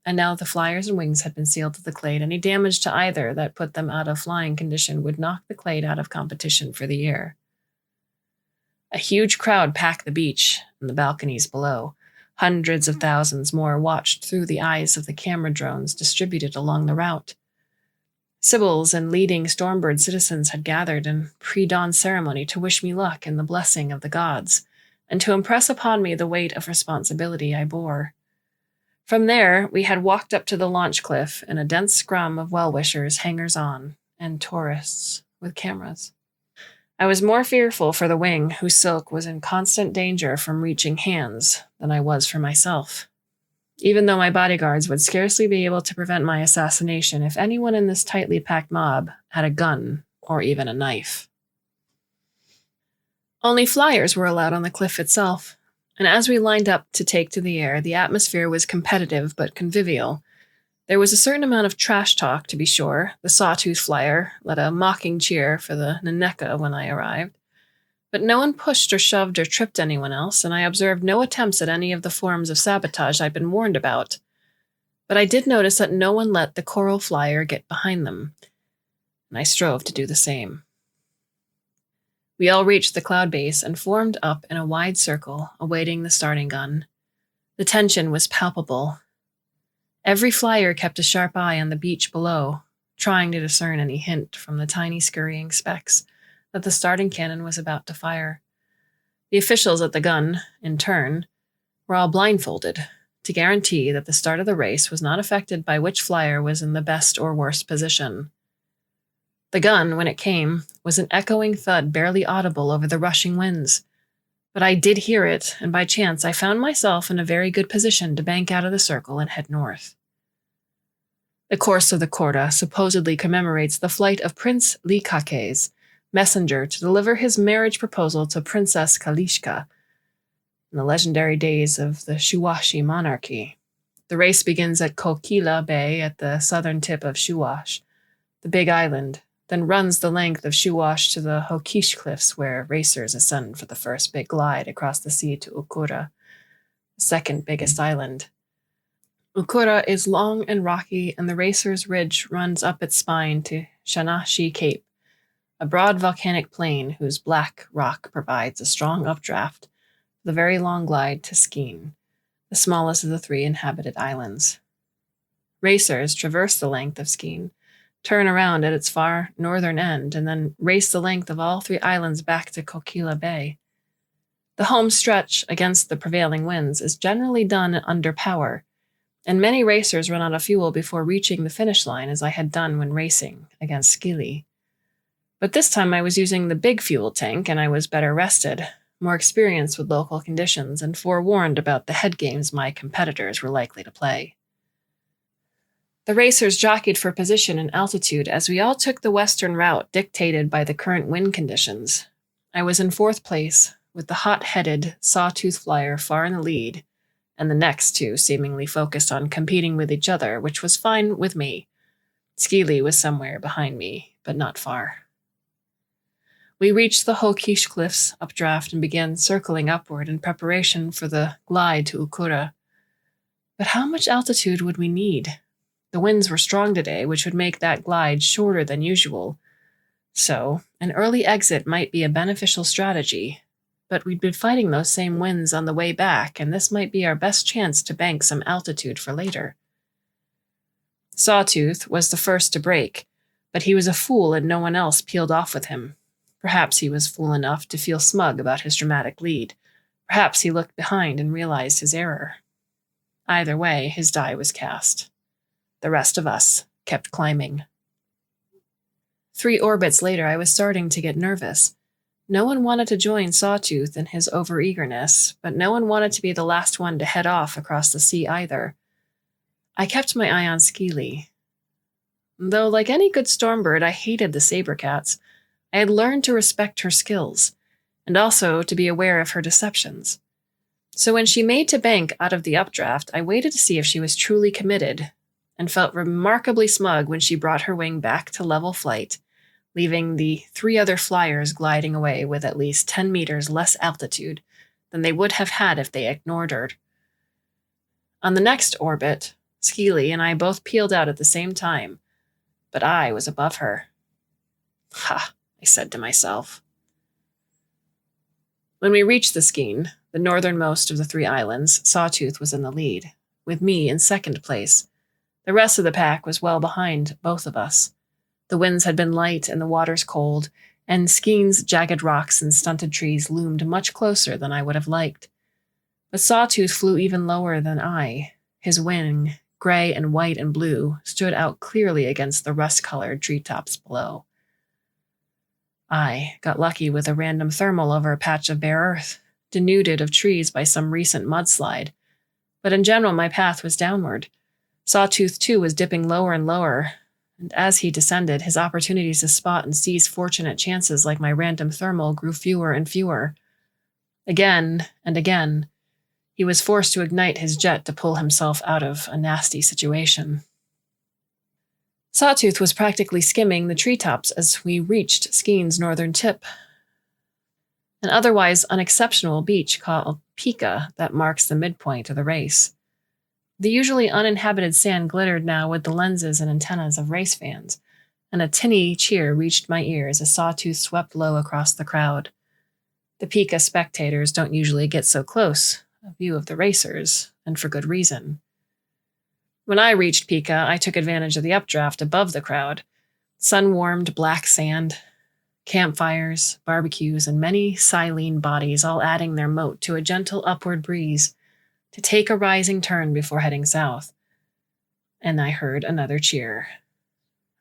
And now the flyers and wings had been sealed to the clade. Any damage to either that put them out of flying condition would knock the clade out of competition for the year. A huge crowd packed the beach and the balconies below. Hundreds of thousands more watched through the eyes of the camera drones distributed along the route. Sibyls and leading Stormbird citizens had gathered in pre-dawn ceremony to wish me luck and the blessing of the gods, and to impress upon me the weight of responsibility I bore. From there, we had walked up to the launch cliff in a dense scrum of well-wishers, hangers-on, and tourists with cameras. I was more fearful for the wing, whose silk was in constant danger from reaching hands, than I was for myself. Even though my bodyguards would scarcely be able to prevent my assassination if anyone in this tightly packed mob had a gun or even a knife. Only flyers were allowed on the cliff itself, and as we lined up to take to the air, the atmosphere was competitive but convivial. There was a certain amount of trash talk, to be sure. The Sawtooth flyer led a mocking cheer for the Naneka when I arrived. But no one pushed or shoved or tripped anyone else, and I observed no attempts at any of the forms of sabotage I'd been warned about. But I did notice that no one let the coral flyer get behind them, and I strove to do the same. We all reached the cloud base and formed up in a wide circle, awaiting the starting gun. The tension was palpable. Every flyer kept a sharp eye on the beach below, trying to discern any hint from the tiny scurrying specks that the starting cannon was about to fire. The officials at the gun, in turn, were all blindfolded to guarantee that the start of the race was not affected by which flyer was in the best or worst position. The gun, when it came, was an echoing thud barely audible over the rushing winds. But I did hear it, and by chance I found myself in a very good position to bank out of the circle and head north. The course of the Kora supposedly commemorates the flight of Prince Likake's messenger to deliver his marriage proposal to Princess Kalishka in the legendary days of the Shuwashi monarchy. The race begins at Kokila Bay at the southern tip of Shuwash, the big island, then runs the length of Shuwash to the Hokish Cliffs, where racers ascend for the first big glide across the sea to Ukura, the second biggest island. Ukura is long and rocky, and the racer's ridge runs up its spine to Shanashi Cape, a broad volcanic plain whose black rock provides a strong updraft the very long glide to Skene, the smallest of the 3 inhabited islands. Racers traverse the length of Skene, turn around at its far northern end, and then race the length of all 3 islands back to Kokila Bay. The home stretch against the prevailing winds is generally done under power, and many racers run out of fuel before reaching the finish line, as I had done when racing against Skili. But this time I was using the big fuel tank, and I was better rested, more experienced with local conditions, and forewarned about the head games my competitors were likely to play. The racers jockeyed for position and altitude as we all took the western route dictated by the current wind conditions. I was in 4th place, with the hot-headed Sawtooth Flyer far in the lead, and the next 2 seemingly focused on competing with each other, which was fine with me. Skili was somewhere behind me, but not far. We reached the Hokish Cliffs updraft and began circling upward in preparation for the glide to Ukura. But how much altitude would we need? The winds were strong today, which would make that glide shorter than usual. So, an early exit might be a beneficial strategy, but we'd been fighting those same winds on the way back, and this might be our best chance to bank some altitude for later. Sawtooth was the first to break, but he was a fool and no one else peeled off with him. Perhaps he was fool enough to feel smug about his dramatic lead. Perhaps he looked behind and realized his error. Either way, his die was cast. The rest of us kept climbing. 3 orbits later, I was starting to get nervous. No one wanted to join Sawtooth in his overeagerness, but no one wanted to be the last one to head off across the sea either. I kept my eye on Skili. Though, like any good stormbird, I hated the saber-cats, I had learned to respect her skills, and also to be aware of her deceptions. So when she made to bank out of the updraft, I waited to see if she was truly committed, and felt remarkably smug when she brought her wing back to level flight, leaving the 3 other flyers gliding away with at least 10 meters less altitude than they would have had if they ignored her. On the next orbit, Skili and I both peeled out at the same time, but I was above her. Ha, I said to myself. When we reached the Skene, the northernmost of the 3 islands, Sawtooth was in the lead, with me in 2nd place. The rest of the pack was well behind both of us. The winds had been light and the waters cold, and Skene's jagged rocks and stunted trees loomed much closer than I would have liked. But Sawtooth flew even lower than I. His wing, gray and white and blue, stood out clearly against the rust-colored treetops below. I got lucky with a random thermal over a patch of bare earth, denuded of trees by some recent mudslide, but in general my path was downward. Sawtooth, too, was dipping lower and lower, and as he descended, his opportunities to spot and seize fortunate chances like my random thermal grew fewer and fewer. Again and again, he was forced to ignite his jet to pull himself out of a nasty situation. Sawtooth was practically skimming the treetops as we reached Skene's northern tip, an otherwise unexceptional beach called Pika that marks the midpoint of the race. The usually uninhabited sand glittered now with the lenses and antennas of race fans, and a tinny cheer reached my ears as Sawtooth swept low across the crowd. The Pika spectators don't usually get so close a view of the racers, and for good reason. When I reached Pika, I took advantage of the updraft above the crowd. Sun-warmed black sand, campfires, barbecues, and many silene bodies all adding their moat to a gentle upward breeze to take a rising turn before heading south. And I heard another cheer.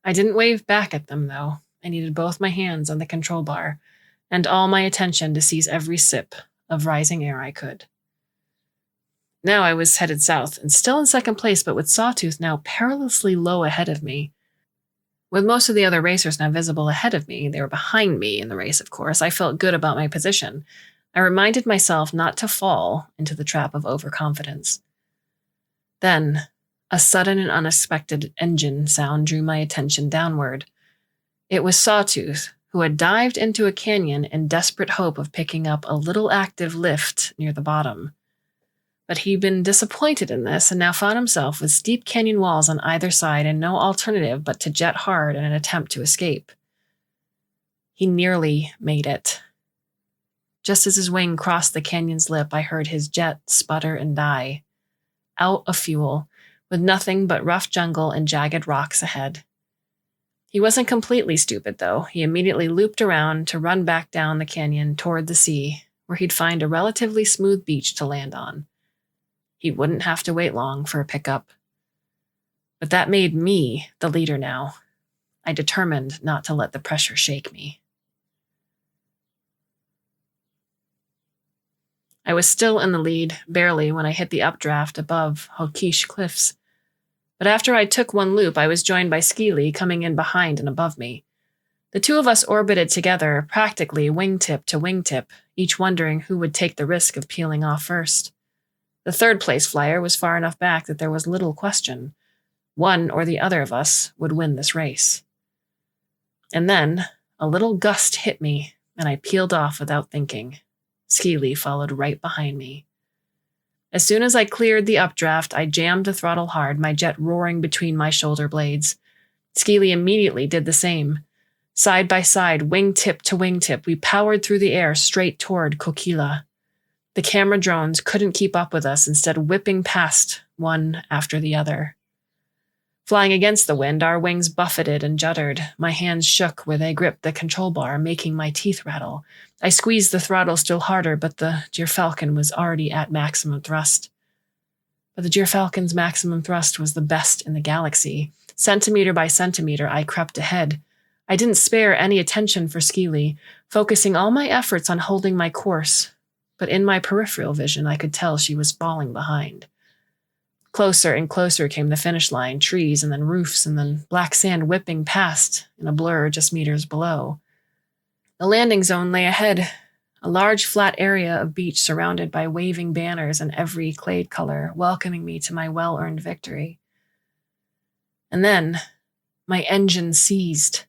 I didn't wave back at them, though. I needed both my hands on the control bar and all my attention to seize every sip of rising air I could. Now I was headed south and still in 2nd place, but with Sawtooth now perilously low ahead of me. With most of the other racers now visible ahead of me, they were behind me in the race, of course. I felt good about my position. I reminded myself not to fall into the trap of overconfidence. Then, a sudden and unexpected engine sound drew my attention downward. It was Sawtooth, who had dived into a canyon in desperate hope of picking up a little active lift near the bottom. But he'd been disappointed in this and now found himself with steep canyon walls on either side and no alternative but to jet hard in an attempt to escape. He nearly made it. Just as his wing crossed the canyon's lip, I heard his jet sputter and die. Out of fuel, with nothing but rough jungle and jagged rocks ahead. He wasn't completely stupid, though. He immediately looped around to run back down the canyon toward the sea, where he'd find a relatively smooth beach to land on. He wouldn't have to wait long for a pickup. But that made me the leader now. I determined not to let the pressure shake me. I was still in the lead, barely, when I hit the updraft above Hokish Cliffs. But after I took one loop, I was joined by Skeely coming in behind and above me. The two of us orbited together, practically wingtip to wingtip, each wondering who would take the risk of peeling off first. The third-place flyer was far enough back that there was little question. One or the other of us would win this race. And then, a little gust hit me, and I peeled off without thinking. Skeely followed right behind me. As soon as I cleared the updraft, I jammed the throttle hard, my jet roaring between my shoulder blades. Skeely immediately did the same. Side by side, wingtip to wingtip, we powered through the air straight toward Kokila. The camera drones couldn't keep up with us, instead whipping past one after the other. Flying against the wind, our wings buffeted and juddered. My hands shook where they gripped the control bar, making my teeth rattle. I squeezed the throttle still harder, but the Gyrfalcon was already at maximum thrust. But the Gyrfalcon's maximum thrust was the best in the galaxy. Centimeter by centimeter, I crept ahead. I didn't spare any attention for Skeely, focusing all my efforts on holding my course. But in my peripheral vision, I could tell she was falling behind. Closer and closer came the finish line, trees and then roofs and then black sand whipping past in a blur just meters below. The landing zone lay ahead, a large flat area of beach surrounded by waving banners in every clade color, welcoming me to my well-earned victory. And then, my engine seized.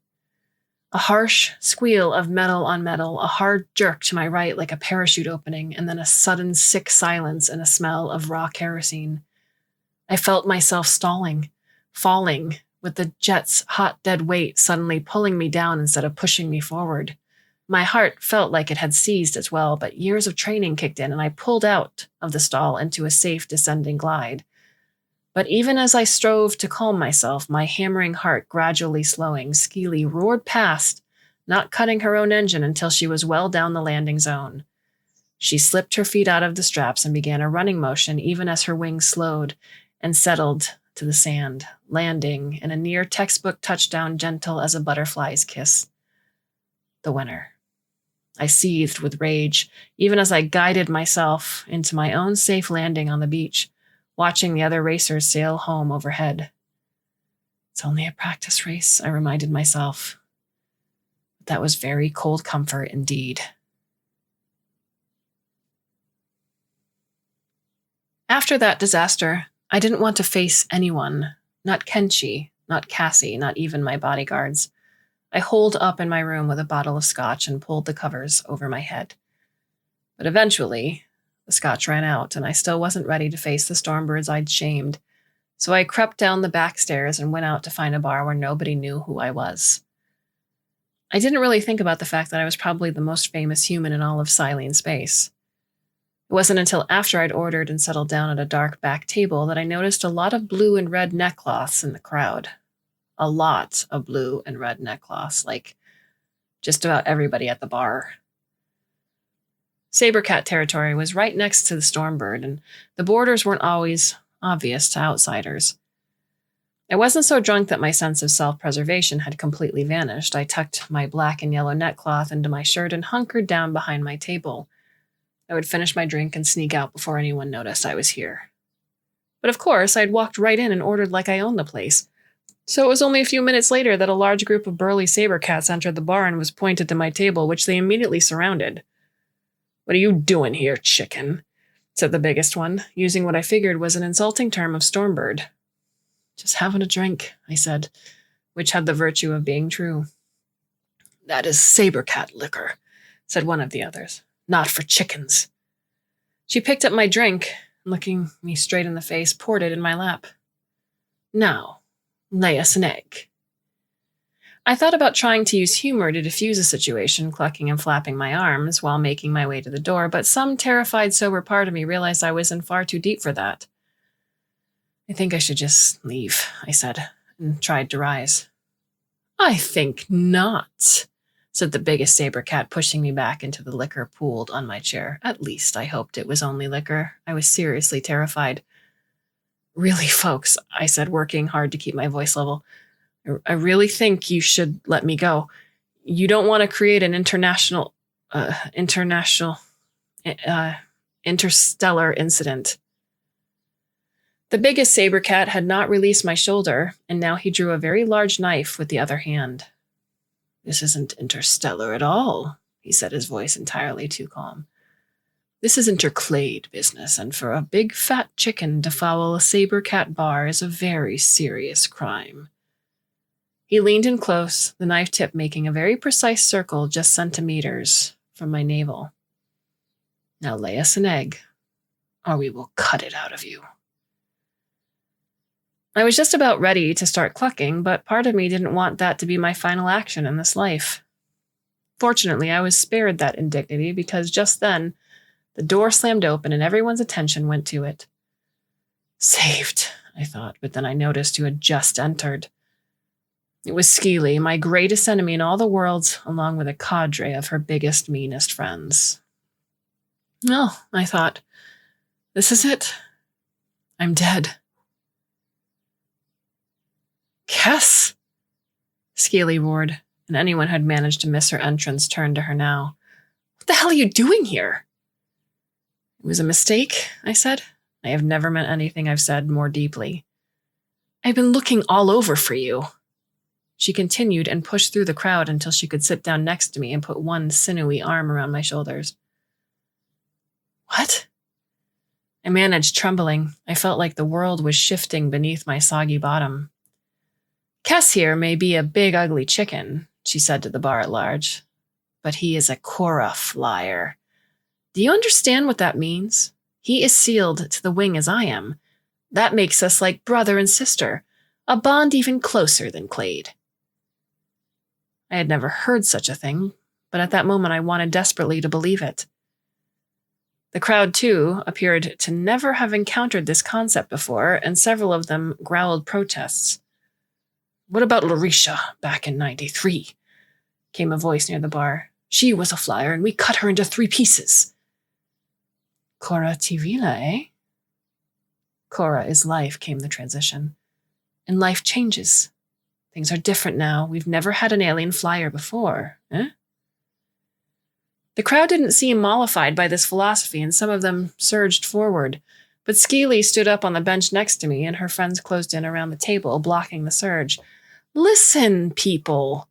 A harsh squeal of metal on metal, a hard jerk to my right like a parachute opening, and then a sudden sick silence and a smell of raw kerosene. I felt myself stalling, falling, with the jet's hot dead weight suddenly pulling me down instead of pushing me forward. My heart felt like it had seized as well, but years of training kicked in and I pulled out of the stall into a safe descending glide. But even as I strove to calm myself, my hammering heart gradually slowing, Skeely roared past, not cutting her own engine until she was well down the landing zone. She slipped her feet out of the straps and began a running motion even as her wings slowed and settled to the sand, landing in a near textbook touchdown gentle as a butterfly's kiss. The winner. I seethed with rage, even as I guided myself into my own safe landing on the beach, watching the other racers sail home overhead. It's only a practice race, I reminded myself. But that was very cold comfort indeed. After that disaster, I didn't want to face anyone, not Kenshi, not Cassie, not even my bodyguards. I holed up in my room with a bottle of scotch and pulled the covers over my head. But eventually, the scotch ran out, and I still wasn't ready to face the Stormbirds I'd shamed, so I crept down the back stairs and went out to find a bar where nobody knew who I was. I didn't really think about the fact that I was probably the most famous human in all of Silene space. It wasn't until after I'd ordered and settled down at a dark back table that I noticed a lot of blue and red neckcloths in the crowd. A lot of blue and red neckcloths, like just about everybody at the bar. Sabercat territory was right next to the Stormbird, and the borders weren't always obvious to outsiders. I wasn't so drunk that my sense of self-preservation had completely vanished. I tucked my black and yellow neckcloth into my shirt and hunkered down behind my table. I would finish my drink and sneak out before anyone noticed I was here. But of course, I'd walked right in and ordered like I owned the place. So it was only a few minutes later that a large group of burly sabercats entered the bar and was pointed to my table, which they immediately surrounded. "What are you doing here, chicken?" said the biggest one, using what I figured was an insulting term of Stormbird. "Just having a drink," I said, which had the virtue of being true. "That is sabercat liquor," said one of the others. "Not for chickens." She picked up my drink, and looking me straight in the face, poured it in my lap. "Now, lay us an egg." I thought about trying to use humor to diffuse the situation, clucking and flapping my arms while making my way to the door, but some terrified, sober part of me realized I was in far too deep for that. I think I should just leave, I said, and tried to rise. I think not, said the biggest saber cat, pushing me back into the liquor pooled on my chair. At least I hoped it was only liquor. I was seriously terrified. Really, folks, I said, working hard to keep my voice level, I really think you should let me go. You don't want to create an interstellar incident. The biggest saber cat had not released my shoulder, and now he drew a very large knife with the other hand. This isn't interstellar at all, he said, his voice entirely too calm. This is interclade business, and for a big fat chicken to foul a saber cat bar is a very serious crime. He leaned in close, the knife tip making a very precise circle just centimeters from my navel. Now lay us an egg, or we will cut it out of you. I was just about ready to start clucking, but part of me didn't want that to be my final action in this life. Fortunately, I was spared that indignity because just then, the door slammed open and everyone's attention went to it. Saved, I thought, but then I noticed who had just entered. It was Skeely, my greatest enemy in all the world, along with a cadre of her biggest, meanest friends. Well, I thought, this is it. I'm dead. Kes! Skeely roared, and anyone who had managed to miss her entrance turned to her now. What the hell are you doing here? It was a mistake, I said. I have never meant anything I've said more deeply. I've been looking all over for you. She continued and pushed through the crowd until she could sit down next to me and put one sinewy arm around my shoulders. What? I managed, trembling. I felt like the world was shifting beneath my soggy bottom. Kes here may be a big, ugly chicken, she said to the bar at large, but he is a Kora flyer. Do you understand what that means? He is sealed to the wing as I am. That makes us like brother and sister, a bond even closer than clade. I had never heard such a thing, but at that moment I wanted desperately to believe it. The crowd, too, appeared to never have encountered this concept before, and several of them growled protests. What about Larisha back in 93? Came a voice near the bar. She was a flyer, and we cut her into 3 pieces. Kora Tivila, eh? Kora Is Life, came the transition. And life changes. Things are different now. We've never had an alien flyer before, eh? The crowd didn't seem mollified by this philosophy, and some of them surged forward. But Skeely stood up on the bench next to me, and her friends closed in around the table, blocking the surge. Listen, people.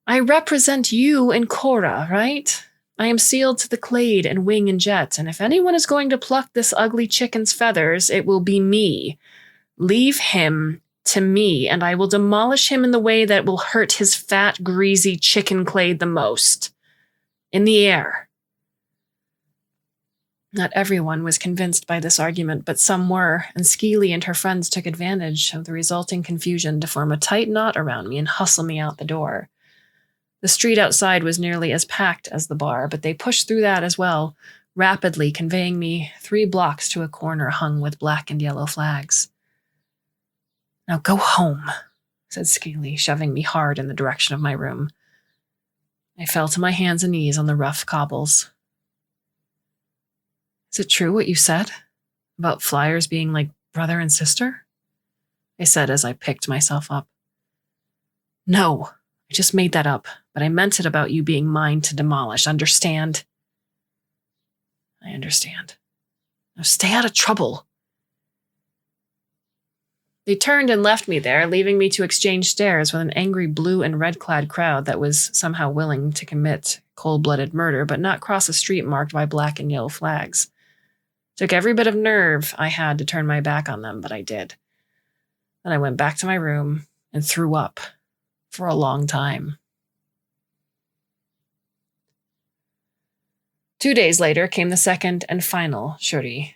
I represent you and Kora, right? I am sealed to the clade and wing and jet, and if anyone is going to pluck this ugly chicken's feathers, it will be me. Leave him to me, and I will demolish him in the way that will hurt his fat, greasy chicken clade the most. In the air. Not everyone was convinced by this argument, but some were, and Skeely and her friends took advantage of the resulting confusion to form a tight knot around me and hustle me out the door. The street outside was nearly as packed as the bar, but they pushed through that as well, rapidly conveying me 3 blocks to a corner hung with black and yellow flags. Now go home, said Skeely, shoving me hard in the direction of my room. I fell to my hands and knees on the rough cobbles. Is it true what you said about flyers being like brother and sister? I said as I picked myself up. No, I just made that up, but I meant it about you being mine to demolish, understand? I understand. Now stay out of trouble. They turned and left me there, leaving me to exchange stares with an angry blue and red-clad crowd that was somehow willing to commit cold-blooded murder, but not cross a street marked by black and yellow flags. Took every bit of nerve I had to turn my back on them, but I did. Then I went back to my room and threw up for a long time. 2 days later came the second and final shuri.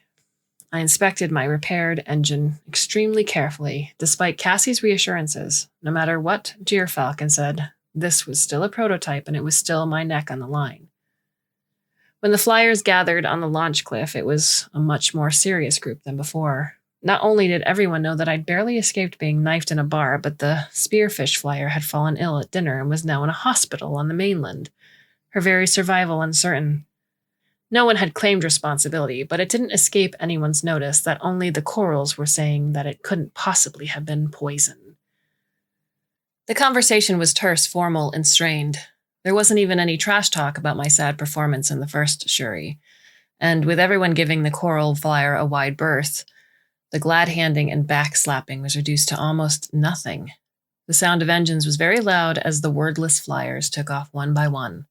I inspected my repaired engine extremely carefully, despite Cassie's reassurances. No matter what Gyrfalcon said, this was still a prototype and it was still my neck on the line. When the flyers gathered on the launch cliff, it was a much more serious group than before. Not only did everyone know that I'd barely escaped being knifed in a bar, but the spearfish flyer had fallen ill at dinner and was now in a hospital on the mainland, her very survival uncertain. No one had claimed responsibility, but it didn't escape anyone's notice that only the corals were saying that it couldn't possibly have been poison. The conversation was terse, formal, and strained. There wasn't even any trash talk about my sad performance in the first Shuri, and with everyone giving the coral flyer a wide berth, the glad handing and back slapping was reduced to almost nothing. The sound of engines was very loud as the wordless flyers took off one by one.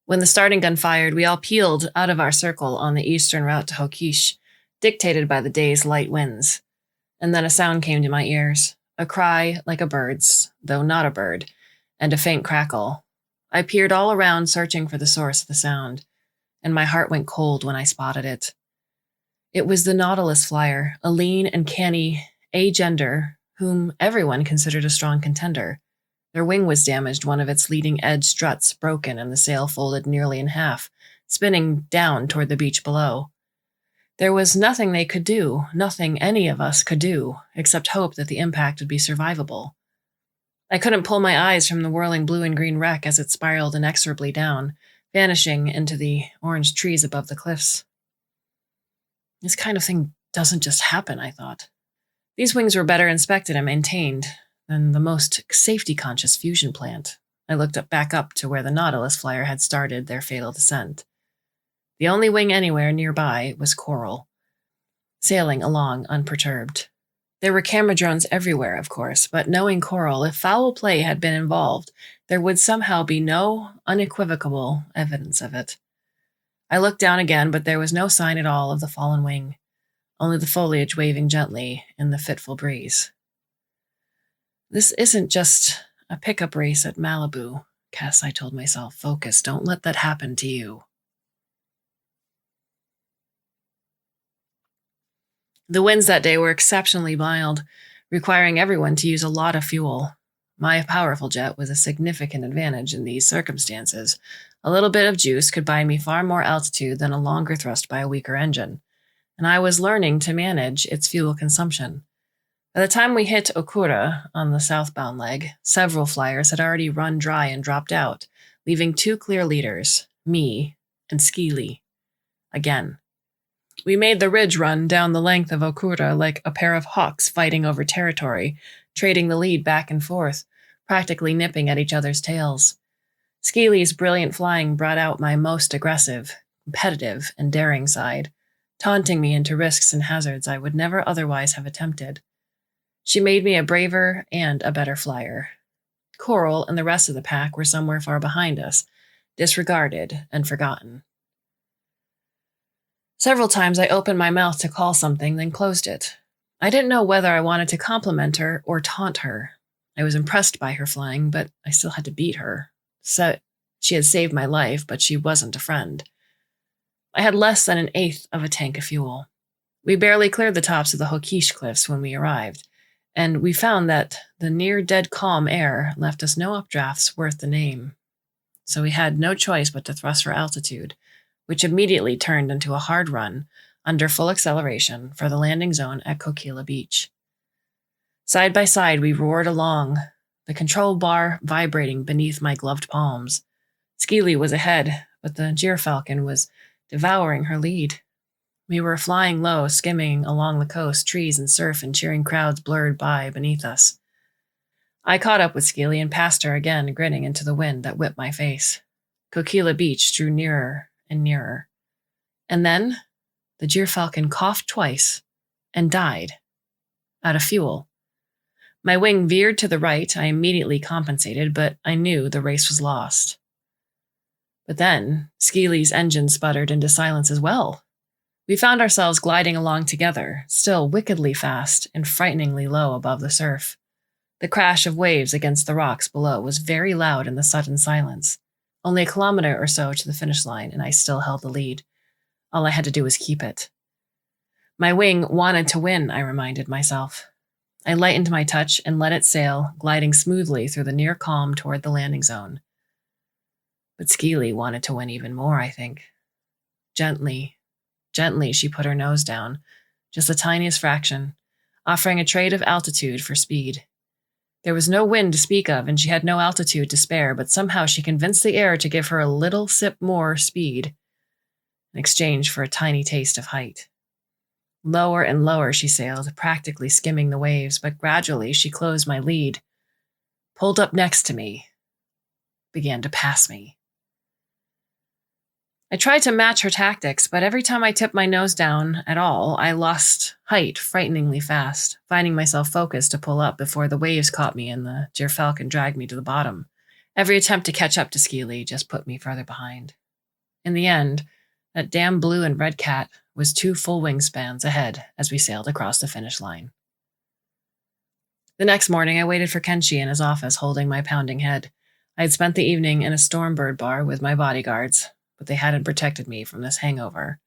When the starting gun fired, we all peeled out of our circle on the eastern route to Hokish, dictated by the day's light winds. And then a sound came to my ears, a cry like a bird's, though not a bird, and a faint crackle. I peered all around, searching for the source of the sound, and my heart went cold when I spotted it. It was the Nautilus flyer, a lean and canny agender whom everyone considered a strong contender. Their wing was damaged, one of its leading edge struts broken, and the sail folded nearly in half, spinning down toward the beach below. There was nothing they could do, nothing any of us could do, except hope that the impact would be survivable. I couldn't pull my eyes from the whirling blue and green wreck as it spiraled inexorably down, vanishing into the orange trees above the cliffs. This kind of thing doesn't just happen, I thought. These wings were better inspected and maintained than the most safety-conscious fusion plant. I looked back up to where the Nautilus flyer had started their fatal descent. The only wing anywhere nearby was Coral, sailing along unperturbed. There were camera drones everywhere, of course, but knowing Coral, if foul play had been involved, there would somehow be no unequivocal evidence of it. I looked down again, but there was no sign at all of the fallen wing, only the foliage waving gently in the fitful breeze. This isn't just a pickup race at Malibu, Cass, I told myself. Focus, don't let that happen to you. The winds that day were exceptionally mild, requiring everyone to use a lot of fuel. My powerful jet was a significant advantage in these circumstances. A little bit of juice could buy me far more altitude than a longer thrust by a weaker engine, and I was learning to manage its fuel consumption. By the time we hit Okura on the southbound leg, several flyers had already run dry and dropped out, leaving two clear leaders, me and Skeely. Again. We made the ridge run down the length of Okura like a pair of hawks fighting over territory, trading the lead back and forth, practically nipping at each other's tails. Skeely's brilliant flying brought out my most aggressive, competitive, and daring side, taunting me into risks and hazards I would never otherwise have attempted. She made me a braver and a better flyer. Coral and the rest of the pack were somewhere far behind us, disregarded and forgotten. Several times I opened my mouth to call something, then closed it. I didn't know whether I wanted to compliment her or taunt her. I was impressed by her flying, but I still had to beat her. So she had saved my life, but she wasn't a friend. I had less than an eighth of a tank of fuel. We barely cleared the tops of the Hokish cliffs when we arrived, and we found that the near-dead calm air left us no updrafts worth the name. So we had no choice but to thrust for altitude, which immediately turned into a hard run under full acceleration for the landing zone at Kokila Beach. Side by side, we roared along, the control bar vibrating beneath my gloved palms. Skeely was ahead, but the Gyrfalcon was devouring her lead. We were flying low, skimming along the coast, trees and surf and cheering crowds blurred by beneath us. I caught up with Skeely and passed her again, grinning into the wind that whipped my face. Kokila Beach drew nearer and nearer. And then the Gyrfalcon coughed twice and died, out of fuel. My wing veered to the right. I immediately compensated, but I knew the race was lost. But then Skeely's engine sputtered into silence as well. We found ourselves gliding along together, still wickedly fast and frighteningly low above the surf. The crash of waves against the rocks below was very loud in the sudden silence. Only a kilometer or so to the finish line, and I still held the lead. All I had to do was keep it. My wing wanted to win, I reminded myself. I lightened my touch and let it sail, gliding smoothly through the near calm toward the landing zone. But Skeely wanted to win even more, I think. Gently, she put her nose down, just the tiniest fraction, offering a trade of altitude for speed. There was no wind to speak of, and she had no altitude to spare, but somehow she convinced the air to give her a little sip more speed in exchange for a tiny taste of height. Lower and lower she sailed, practically skimming the waves, but gradually she closed my lead, pulled up next to me, began to pass me. I tried to match her tactics, but every time I tipped my nose down at all, I lost height frighteningly fast, finding myself focused to pull up before the waves caught me and the Gyrfalcon dragged me to the bottom. Every attempt to catch up to Skeely just put me further behind. In the end, that damn blue and red cat was 2 full wingspans ahead as we sailed across the finish line. The next morning, I waited for Kenshi in his office, holding my pounding head. I had spent the evening in a Stormbird bar with my bodyguards, but they hadn't protected me from this hangover.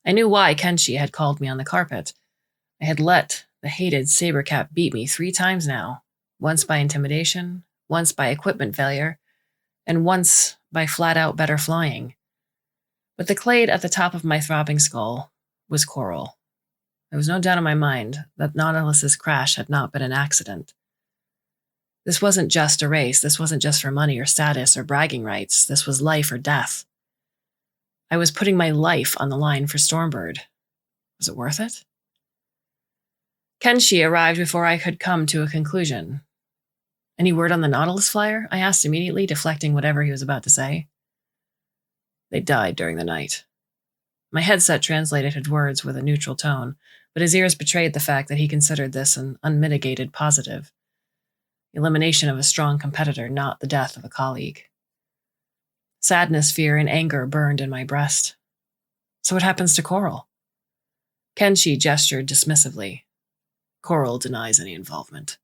I knew why Kenshi had called me on the carpet. I had let the hated Sabercat beat me 3 times now, once by intimidation, once by equipment failure, and once by flat-out better flying. But the clade at the top of my throbbing skull was coral. There was no doubt in my mind that Nautilus's crash had not been an accident. This wasn't just a race. This wasn't just for money or status or bragging rights. This was life or death. I was putting my life on the line for Stormbird. Was it worth it? Kenshi arrived before I could come to a conclusion. Any word on the Nautilus flyer? I asked immediately, deflecting whatever he was about to say. They died during the night. My headset translated his words with a neutral tone, but his ears betrayed the fact that he considered this an unmitigated positive. The elimination of a strong competitor, not the death of a colleague. Sadness, fear, and anger burned in my breast. So what happens to Coral? Kenshi gestured dismissively. Coral denies any involvement.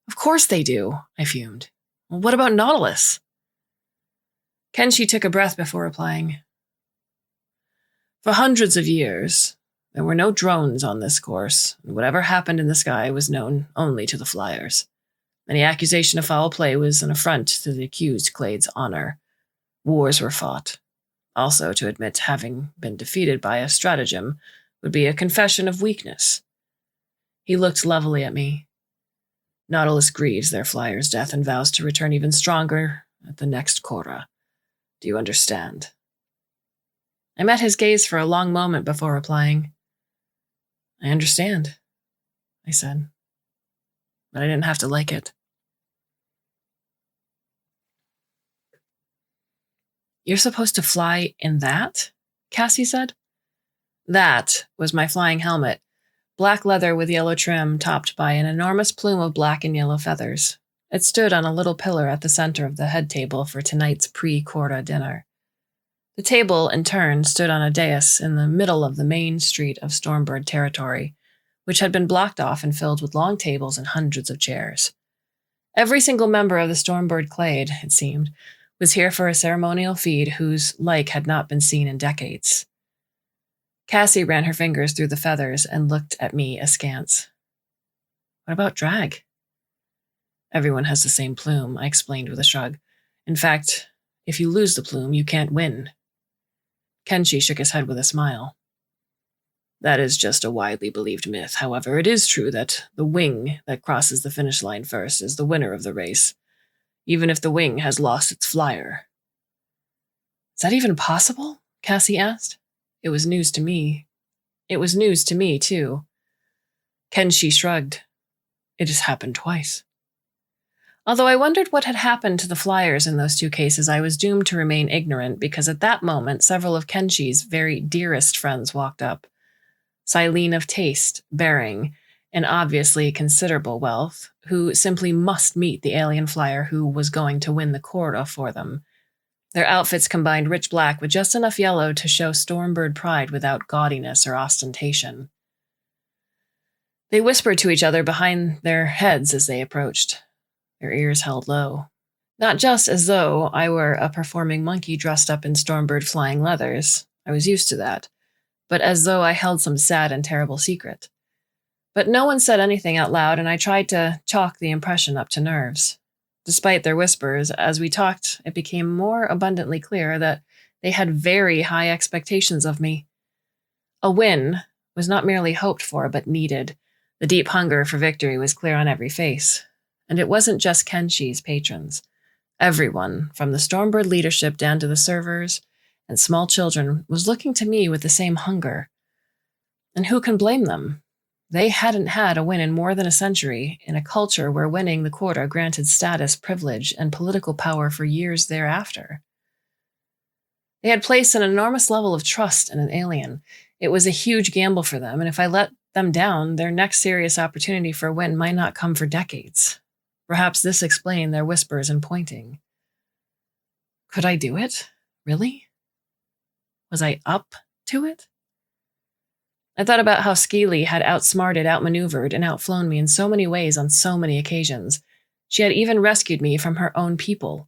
Of course they do, I fumed. Well, what about Nautilus? Kenshi took a breath before replying. For hundreds of years, there were no drones on this course, and whatever happened in the sky was known only to the flyers. Any accusation of foul play was an affront to the accused clade's honor. Wars were fought. Also, to admit having been defeated by a stratagem would be a confession of weakness. He looked levelly at me. Nautilus grieves their flyer's death and vows to return even stronger at the next Kora. Do you understand? I met his gaze for a long moment before replying. I understand, I said. But I didn't have to like it. You're supposed to fly in that? Cassie said. That was my flying helmet, black leather with yellow trim topped by an enormous plume of black and yellow feathers. It stood on a little pillar at the center of the head table for tonight's pre-Kora dinner. The table, in turn, stood on a dais in the middle of the main street of Stormbird territory, which had been blocked off and filled with long tables and hundreds of chairs. Every single member of the Stormbird clade, it seemed, was here for a ceremonial feed whose like had not been seen in decades. Cassie ran her fingers through the feathers and looked at me askance. What about drag? Everyone has the same plume, I explained with a shrug. In fact, if you lose the plume, you can't win. Kenshi shook his head with a smile. That is just a widely believed myth. However, it is true that the wing that crosses the finish line first is the winner of the race, even if the wing has lost its flyer. Is that even possible? Cassie asked. It was news to me. It was news to me, too. Kenshi shrugged. It has happened twice. Although I wondered what had happened to the flyers in those 2 cases, I was doomed to remain ignorant because at that moment, several of Kenshi's very dearest friends walked up. Silene of taste, bearing, and obviously considerable wealth, who simply must meet the alien flyer who was going to win the Kora for them. Their outfits combined rich black with just enough yellow to show Stormbird pride without gaudiness or ostentation. They whispered to each other behind their heads as they approached, their ears held low. Not just as though I were a performing monkey dressed up in Stormbird flying leathers. I was used to that. but as though I held some sad and terrible secret. But no one said anything out loud, and I tried to chalk the impression up to nerves. Despite their whispers, as we talked, it became more abundantly clear that they had very high expectations of me. A win was not merely hoped for, but needed. The deep hunger for victory was clear on every face. And it wasn't just Kenshi's patrons. Everyone, from the Stormbird leadership down to the servers and small children, was looking to me with the same hunger. And who can blame them? They hadn't had a win in more than a century, in a culture where winning the Kora granted status, privilege, and political power for years thereafter. They had placed an enormous level of trust in an alien. It was a huge gamble for them, and if I let them down, their next serious opportunity for a win might not come for decades. Perhaps this explained their whispers and pointing. Could I do it? Really? Was I up to it? I thought about how Skeely had outsmarted, outmaneuvered, and outflown me in so many ways on so many occasions. She had even rescued me from her own people.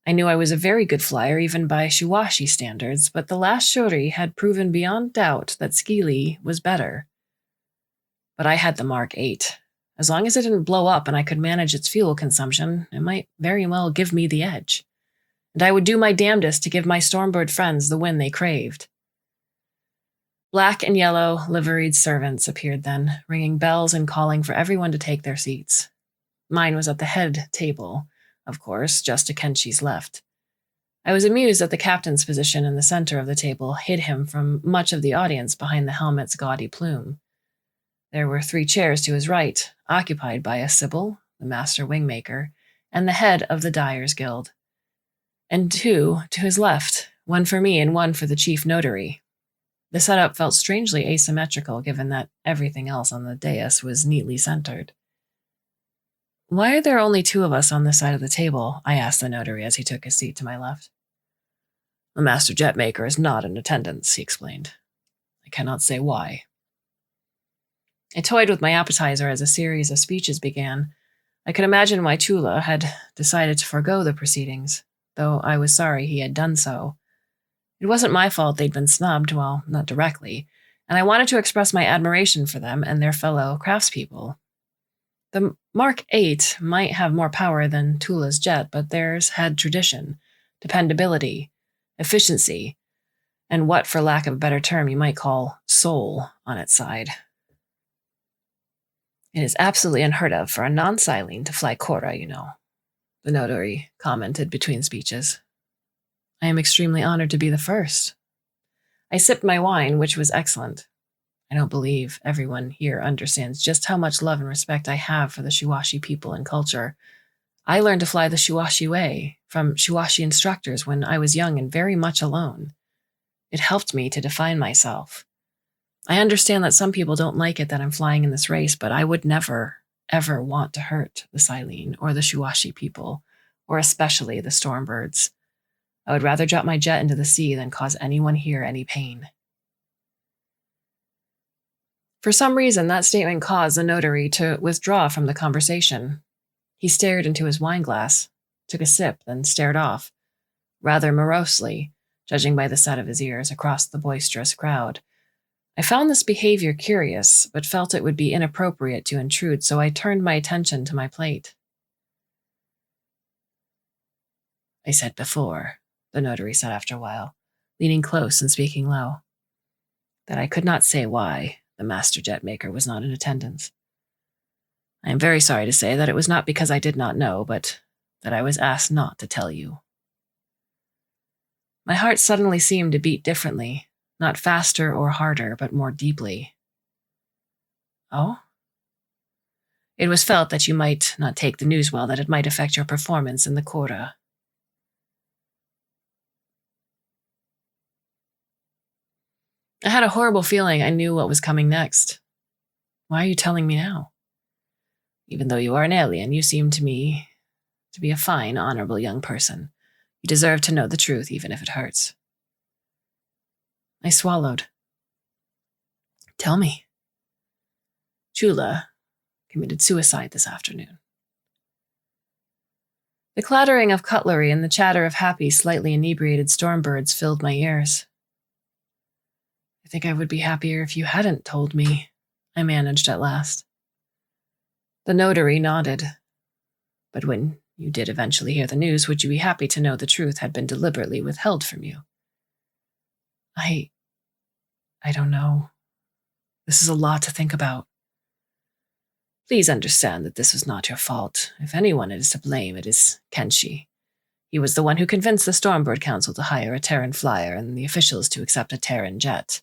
I knew I was a very good flyer, even by Shuwashi standards, but the last Shuri had proven beyond doubt that Skeely was better. But I had the Mark 8. As long as it didn't blow up and I could manage its fuel consumption, it might very well give me the edge. And I would do my damnedest to give my Stormbird friends the win they craved. Black and yellow liveried servants appeared then, ringing bells and calling for everyone to take their seats. Mine was at the head table, of course, just to Kenshi's left. I was amused that the captain's position in the center of the table hid him from much of the audience behind the helmet's gaudy plume. There were 3 chairs to his right, occupied by a Sibyl, the master wingmaker, and the head of the Dyers Guild, and 2 to his left, one for me and one for the chief notary. The setup felt strangely asymmetrical, given that everything else on the dais was neatly centered. "Why are there only 2 of us on this side of the table?" I asked the notary as he took his seat to my left. "The master jetmaker is not in attendance," he explained. "I cannot say why." I toyed with my appetizer as a series of speeches began. I could imagine why Tula had decided to forego the proceedings, though I was sorry he had done so. It wasn't my fault they'd been snubbed, well, not directly, and I wanted to express my admiration for them and their fellow craftspeople. The Mark 8 might have more power than Tula's jet, but theirs had tradition, dependability, efficiency, and what, for lack of a better term, you might call soul on its side. "It is absolutely unheard of for a non-Silene to fly Kora, you know," the notary commented between speeches. "I am extremely honored to be the first." I sipped my wine, which was excellent. I don't believe everyone here understands just how much love and respect I have for the Shuwashi people and culture. I learned to fly the Shuwashi way from Shuwashi instructors when I was young and very much alone. It helped me to define myself. I understand that some people don't like it that I'm flying in this race, but I would never, ever want to hurt the Silene or the Shuwashi people, or especially the Stormbirds. I would rather drop my jet into the sea than cause anyone here any pain. For some reason, that statement caused the notary to withdraw from the conversation. He stared into his wineglass, took a sip, then stared off, rather morosely, judging by the set of his ears across the boisterous crowd. I found this behavior curious, but felt it would be inappropriate to intrude, so I turned my attention to my plate. "I said before," the notary said after a while, leaning close and speaking low, "that I could not say why the master jetmaker was not in attendance. I am very sorry to say that it was not because I did not know, but that I was asked not to tell you." My heart suddenly seemed to beat differently, not faster or harder, but more deeply. "Oh?" "It was felt that you might not take the news well, that it might affect your performance in the Kora." I had a horrible feeling I knew what was coming next. "Why are you telling me now?" "Even though you are an alien, you seem to me to be a fine, honorable young person. You deserve to know the truth, even if it hurts." I swallowed. "Tell me." "Chula committed suicide this afternoon." The clattering of cutlery and the chatter of happy, slightly inebriated Stormbirds filled my ears. I I think I would be happier if you hadn't told me, I managed at last. The notary nodded. But when you did eventually hear the news, would you be happy to know the truth had been deliberately withheld from you? I don't know. This is a lot to think about. Please understand that this was not your fault. If anyone is to blame, it is Kenshi. He was the one who convinced the Stormbird Council to hire a Terran flyer and the officials to accept a Terran jet.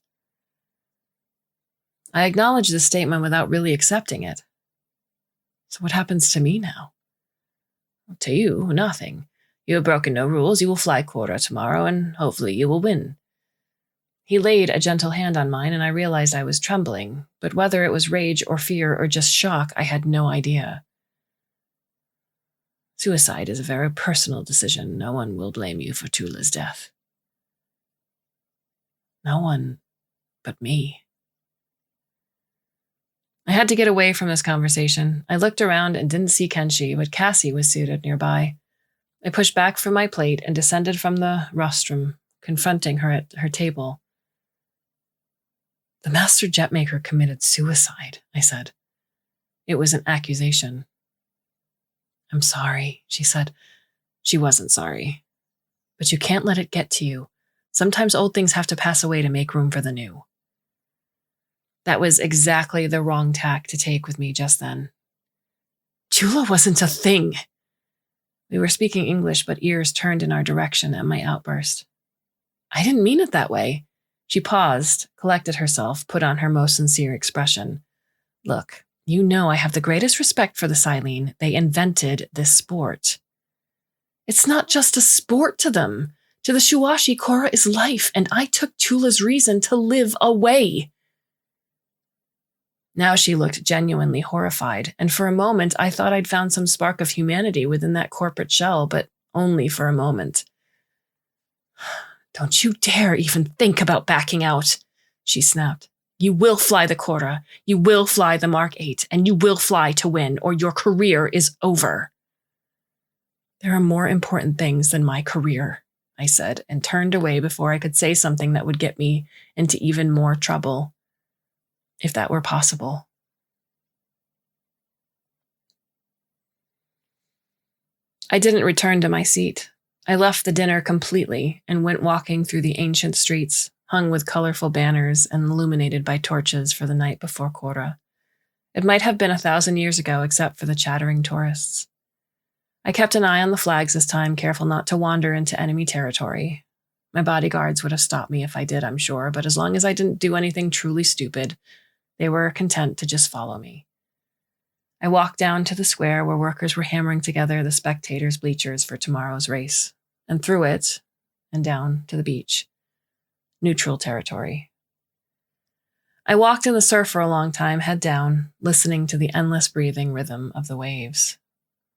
I acknowledged this statement without really accepting it. So what happens to me now? To you, nothing. You have broken no rules. You will fly Kora tomorrow, and hopefully you will win. He laid a gentle hand on mine, and I realized I was trembling, but whether it was rage or fear or just shock, I had no idea. Suicide is a very personal decision. No one will blame you for Tula's death. No one but me. I had to get away from this conversation. I looked around and didn't see Kenshi, but Cassie was seated nearby. I pushed back from my plate and descended from the rostrum, confronting her at her table. The Master Jetmaker committed suicide, I said. It was an accusation. I'm sorry, she said. She wasn't sorry. But you can't let it get to you. Sometimes old things have to pass away to make room for the new. That was exactly the wrong tack to take with me just then. Tula wasn't a thing. We were speaking English, but ears turned in our direction at my outburst. I didn't mean it that way. She paused, collected herself, put on her most sincere expression. Look, you know I have the greatest respect for the Silene. They invented this sport. It's not just a sport to them. To the Shuashi, Kora is life, and I took Tula's reason to live away. Now she looked genuinely horrified, and for a moment I thought I'd found some spark of humanity within that corporate shell, but only for a moment. Don't you dare even think about backing out, she snapped. You will fly the Kora, you will fly the Mark 8, and you will fly to win, or your career is over. There are more important things than my career, I said, and turned away before I could say something that would get me into even more trouble, if that were possible. I didn't return to my seat. I left the dinner completely and went walking through the ancient streets, hung with colorful banners and illuminated by torches for the night before Kora. It might have been 1,000 years ago, except for the chattering tourists. I kept an eye on the flags this time, careful not to wander into enemy territory. My bodyguards would have stopped me if I did, I'm sure, but as long as I didn't do anything truly stupid, they were content to just follow me. I walked down to the square where workers were hammering together the spectators' bleachers for tomorrow's race, and through it, and down to the beach. Neutral territory. I walked in the surf for a long time, head down, listening to the endless breathing rhythm of the waves.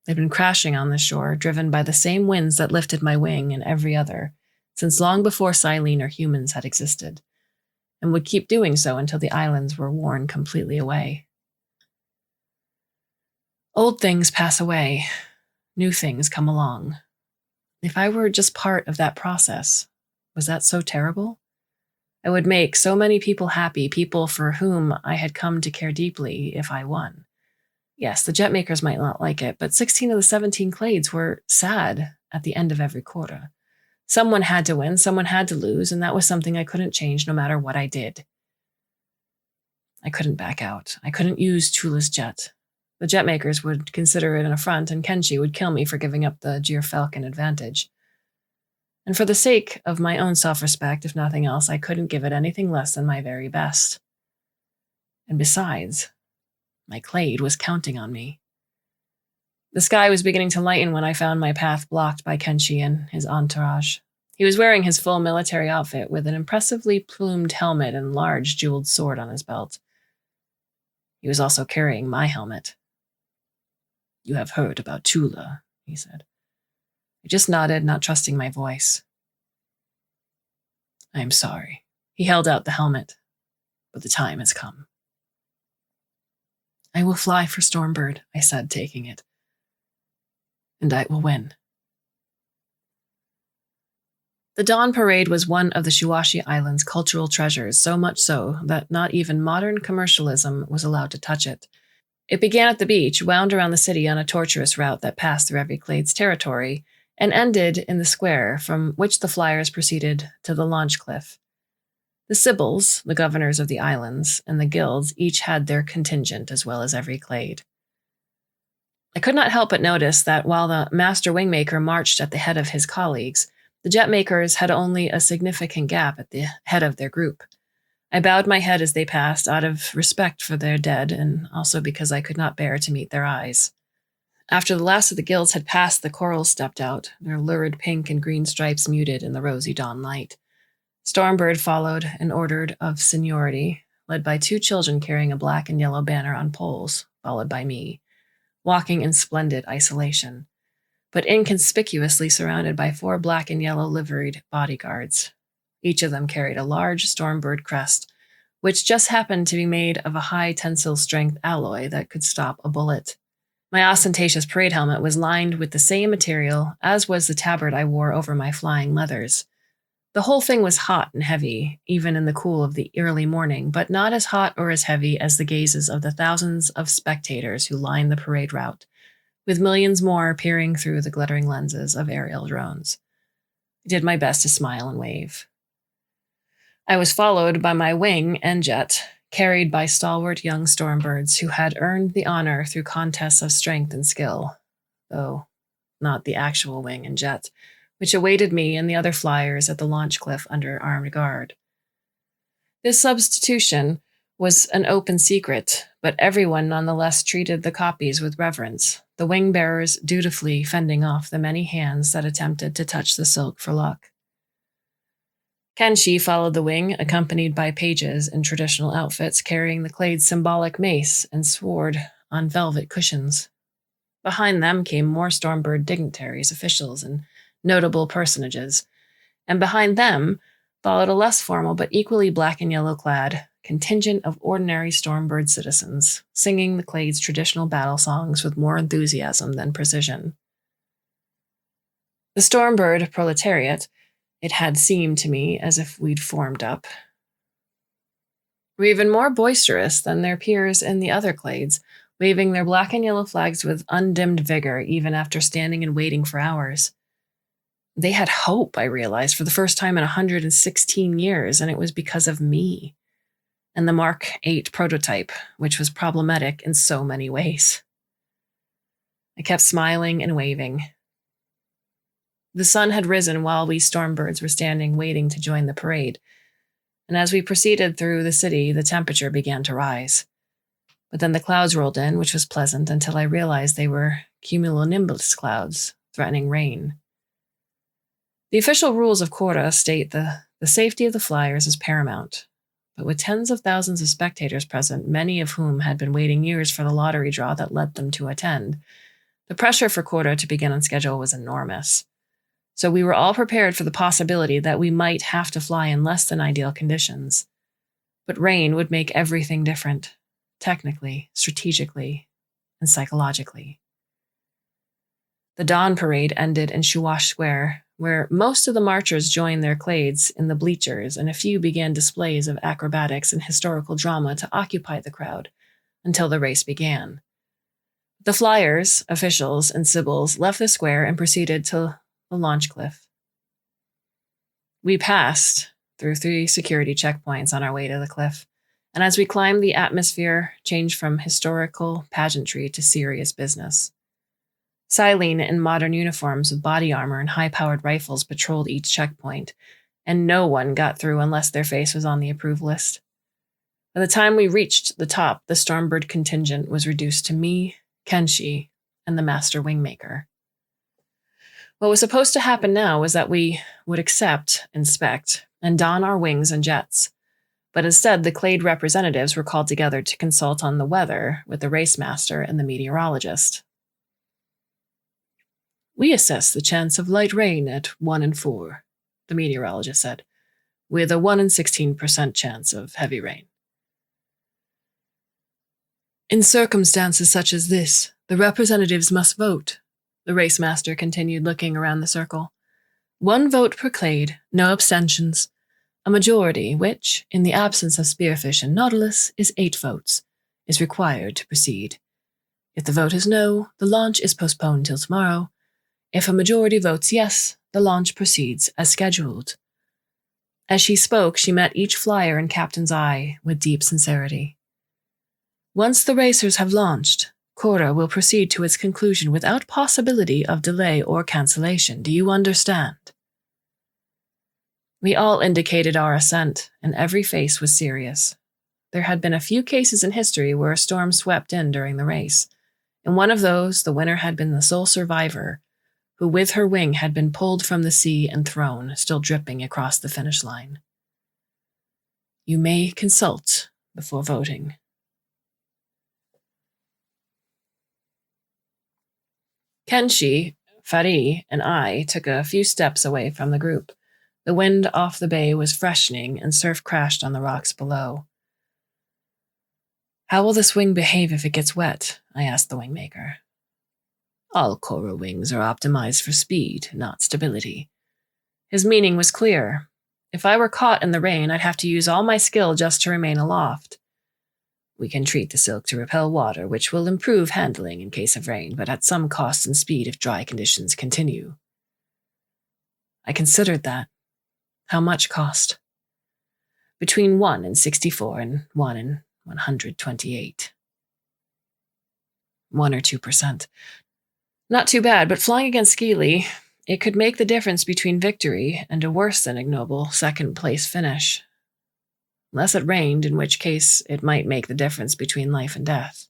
They'd been crashing on the shore, driven by the same winds that lifted my wing and every other, since long before Silene or humans had existed, and would keep doing so until the islands were worn completely away. Old things pass away. New things come along. If I were just part of that process, was that so terrible? I would make so many people happy, people for whom I had come to care deeply, if I won. Yes, the Jetmakers might not like it, but 16 of the 17 Clades were sad at the end of every quarter. Someone had to win, someone had to lose, and that was something I couldn't change no matter what I did. I couldn't back out. I couldn't use Tula's jet. The Jetmakers would consider it an affront, and Kenshi would kill me for giving up the Gyrfalcon advantage. And for the sake of my own self-respect, if nothing else, I couldn't give it anything less than my very best. And besides, my Clade was counting on me. The sky was beginning to lighten when I found my path blocked by Kenshi and his entourage. He was wearing his full military outfit with an impressively plumed helmet and large jeweled sword on his belt. He was also carrying my helmet. You have heard about Tula, he said. I just nodded, not trusting my voice. I am sorry. He held out the helmet, but the time has come. I will fly for Stormbird, I said, taking it. And I will win. The Dawn Parade was one of the Shuashi Islands' cultural treasures, so much so that not even modern commercialism was allowed to touch it. It began at the beach, wound around the city on a tortuous route that passed through Everglades territory, and ended in the square, from which the flyers proceeded to the launch cliff. The Sybils, the governors of the islands, and the guilds each had their contingent as well as every clade. I could not help but notice that while the master wingmaker marched at the head of his colleagues, the jet makers had only a significant gap at the head of their group. I bowed my head as they passed, out of respect for their dead, and also because I could not bear to meet their eyes. After the last of the guilds had passed, the corals stepped out, their lurid pink and green stripes muted in the rosy dawn light. Stormbird followed, in order of seniority, led by 2 children carrying a black and yellow banner on poles, followed by me, walking in splendid isolation, but inconspicuously surrounded by 4 black and yellow liveried bodyguards. Each of them carried a large Stormbird crest, which just happened to be made of a high tensile strength alloy that could stop a bullet. My ostentatious parade helmet was lined with the same material as was the tabard I wore over my flying leathers. The whole thing was hot and heavy, even in the cool of the early morning, but not as hot or as heavy as the gazes of the thousands of spectators who lined the parade route, with millions more peering through the glittering lenses of aerial drones. I did my best to smile and wave. I was followed by my wing and jet, carried by stalwart young Stormbirds who had earned the honor through contests of strength and skill, though not the actual wing and jet, which awaited me and the other flyers at the launch cliff under armed guard. This substitution was an open secret, but everyone nonetheless treated the copies with reverence, the wing bearers dutifully fending off the many hands that attempted to touch the silk for luck. Kenshi followed the wing, accompanied by pages in traditional outfits carrying the clade's symbolic mace and sword on velvet cushions. Behind them came more Stormbird dignitaries, officials, and notable personages, and behind them followed a less formal but equally black and yellow clad contingent of ordinary Stormbird citizens, singing the clade's traditional battle songs with more enthusiasm than precision. The Stormbird proletariat, it had seemed to me as if we'd formed up, were even more boisterous than their peers in the other clades, waving their black and yellow flags with undimmed vigor even after standing and waiting for hours. They had hope, I realized, for the first time in 116 years, and it was because of me and the Mark 8 prototype, which was problematic in so many ways. I kept smiling and waving. The sun had risen while we Stormbirds were standing waiting to join the parade, and as we proceeded through the city, the temperature began to rise. But then the clouds rolled in, which was pleasant until I realized they were cumulonimbus clouds, threatening rain. The official rules of Kora state the safety of the flyers is paramount, but with tens of thousands of spectators present, many of whom had been waiting years for the lottery draw that led them to attend, the pressure for Kora to begin on schedule was enormous. So we were all prepared for the possibility that we might have to fly in less than ideal conditions. But rain would make everything different, technically, strategically, and psychologically. The Dawn Parade ended in Shuash Square, where most of the marchers joined their clades in the bleachers, and a few began displays of acrobatics and historical drama to occupy the crowd until the race began. The flyers, officials, and Sybils left the square and proceeded to the launch cliff. We passed through 3 security checkpoints on our way to the cliff, and as we climbed, the atmosphere changed from historical pageantry to serious business. Silene in modern uniforms with body armor and high-powered rifles patrolled each checkpoint, and no one got through unless their face was on the approved list. By the time we reached the top, the Stormbird contingent was reduced to me, Kenshi, and the Master Wingmaker. What was supposed to happen now was that we would accept, inspect, and don our wings and jets, but instead the clade representatives were called together to consult on the weather with the race master and the meteorologist. "We assess the chance of light rain at 1 in 4, the meteorologist said, with a 1 in 16% chance of heavy rain. "In circumstances such as this, the representatives must vote," the race master continued, looking around the circle. 1 vote per clade, no abstentions. A majority, which, in the absence of Spearfish and Nautilus, is 8 votes, is required to proceed. If the vote is no, the launch is postponed till tomorrow. If a majority votes yes, the launch proceeds as scheduled. As she spoke, she met each flyer in Captain's eye with deep sincerity. Once the racers have launched, Kora will proceed to its conclusion without possibility of delay or cancellation. Do you understand? We all indicated our assent, and every face was serious. There had been a few cases in history where a storm swept in during the race. In one of those, the winner had been the sole survivor, who with her wing had been pulled from the sea and thrown, still dripping, across the finish line. You may consult before voting. Kenshi, Fari, and I took a few steps away from the group. The wind off the bay was freshening, and surf crashed on the rocks below. How will this wing behave if it gets wet? I asked the wingmaker. All Kora wings are optimized for speed, not stability. His meaning was clear. If I were caught in the rain, I'd have to use all my skill just to remain aloft. We can treat the silk to repel water, which will improve handling in case of rain, but at some cost and speed if dry conditions continue. I considered that. How much cost? Between 1 in 64 and 1 in 128. 1 or 2%. Not too bad, but flying against Skeely, it could make the difference between victory and a worse than ignoble second-place finish. Unless it rained, in which case it might make the difference between life and death.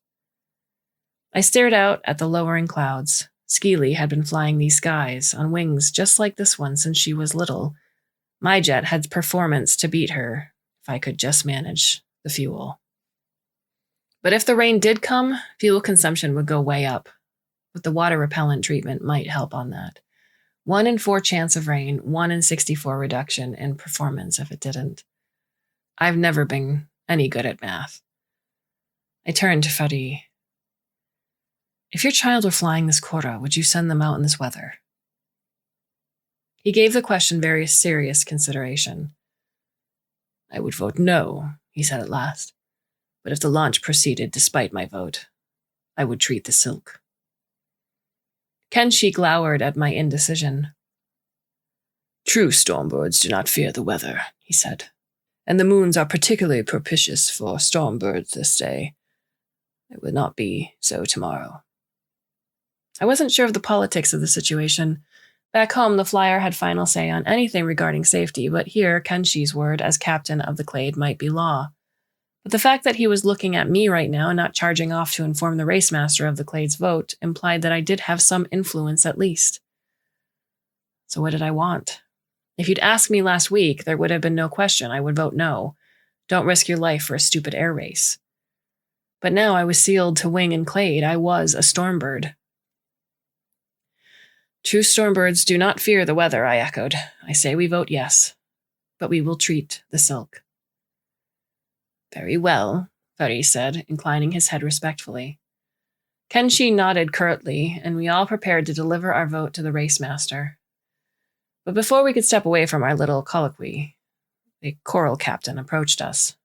I stared out at the lowering clouds. Skeely had been flying these skies on wings just like this one since she was little. My jet had performance to beat her, if I could just manage the fuel. But if the rain did come, fuel consumption would go way up. But the water repellent treatment might help on that. 1 in 4 chance of rain, 1 in 64 reduction in performance if it didn't. I've never been any good at math. I turned to Fadi. If your child were flying this Kora, would you send them out in this weather? He gave the question very serious consideration. I would vote no, he said at last. But if the launch proceeded despite my vote, I would treat the silk. Kenshi glowered at my indecision. True stormbirds do not fear the weather, he said, and the moons are particularly propitious for stormbirds this day. It would not be so tomorrow. I wasn't sure of the politics of the situation. Back home, the flyer had final say on anything regarding safety, but here, Kenshi's word as captain of the clade might be law. But the fact that he was looking at me right now and not charging off to inform the racemaster of the clade's vote implied that I did have some influence at least. So what did I want? If you'd asked me last week, there would have been no question I would vote no. Don't risk your life for a stupid air race. But now I was sealed to wing and clade. I was a stormbird. True stormbirds do not fear the weather, I echoed. I say we vote yes, but we will treat the silk. Very well, Fari said, inclining his head respectfully. Kenshi nodded curtly, and we all prepared to deliver our vote to the racemaster. But before we could step away from our little colloquy, the choral captain approached us.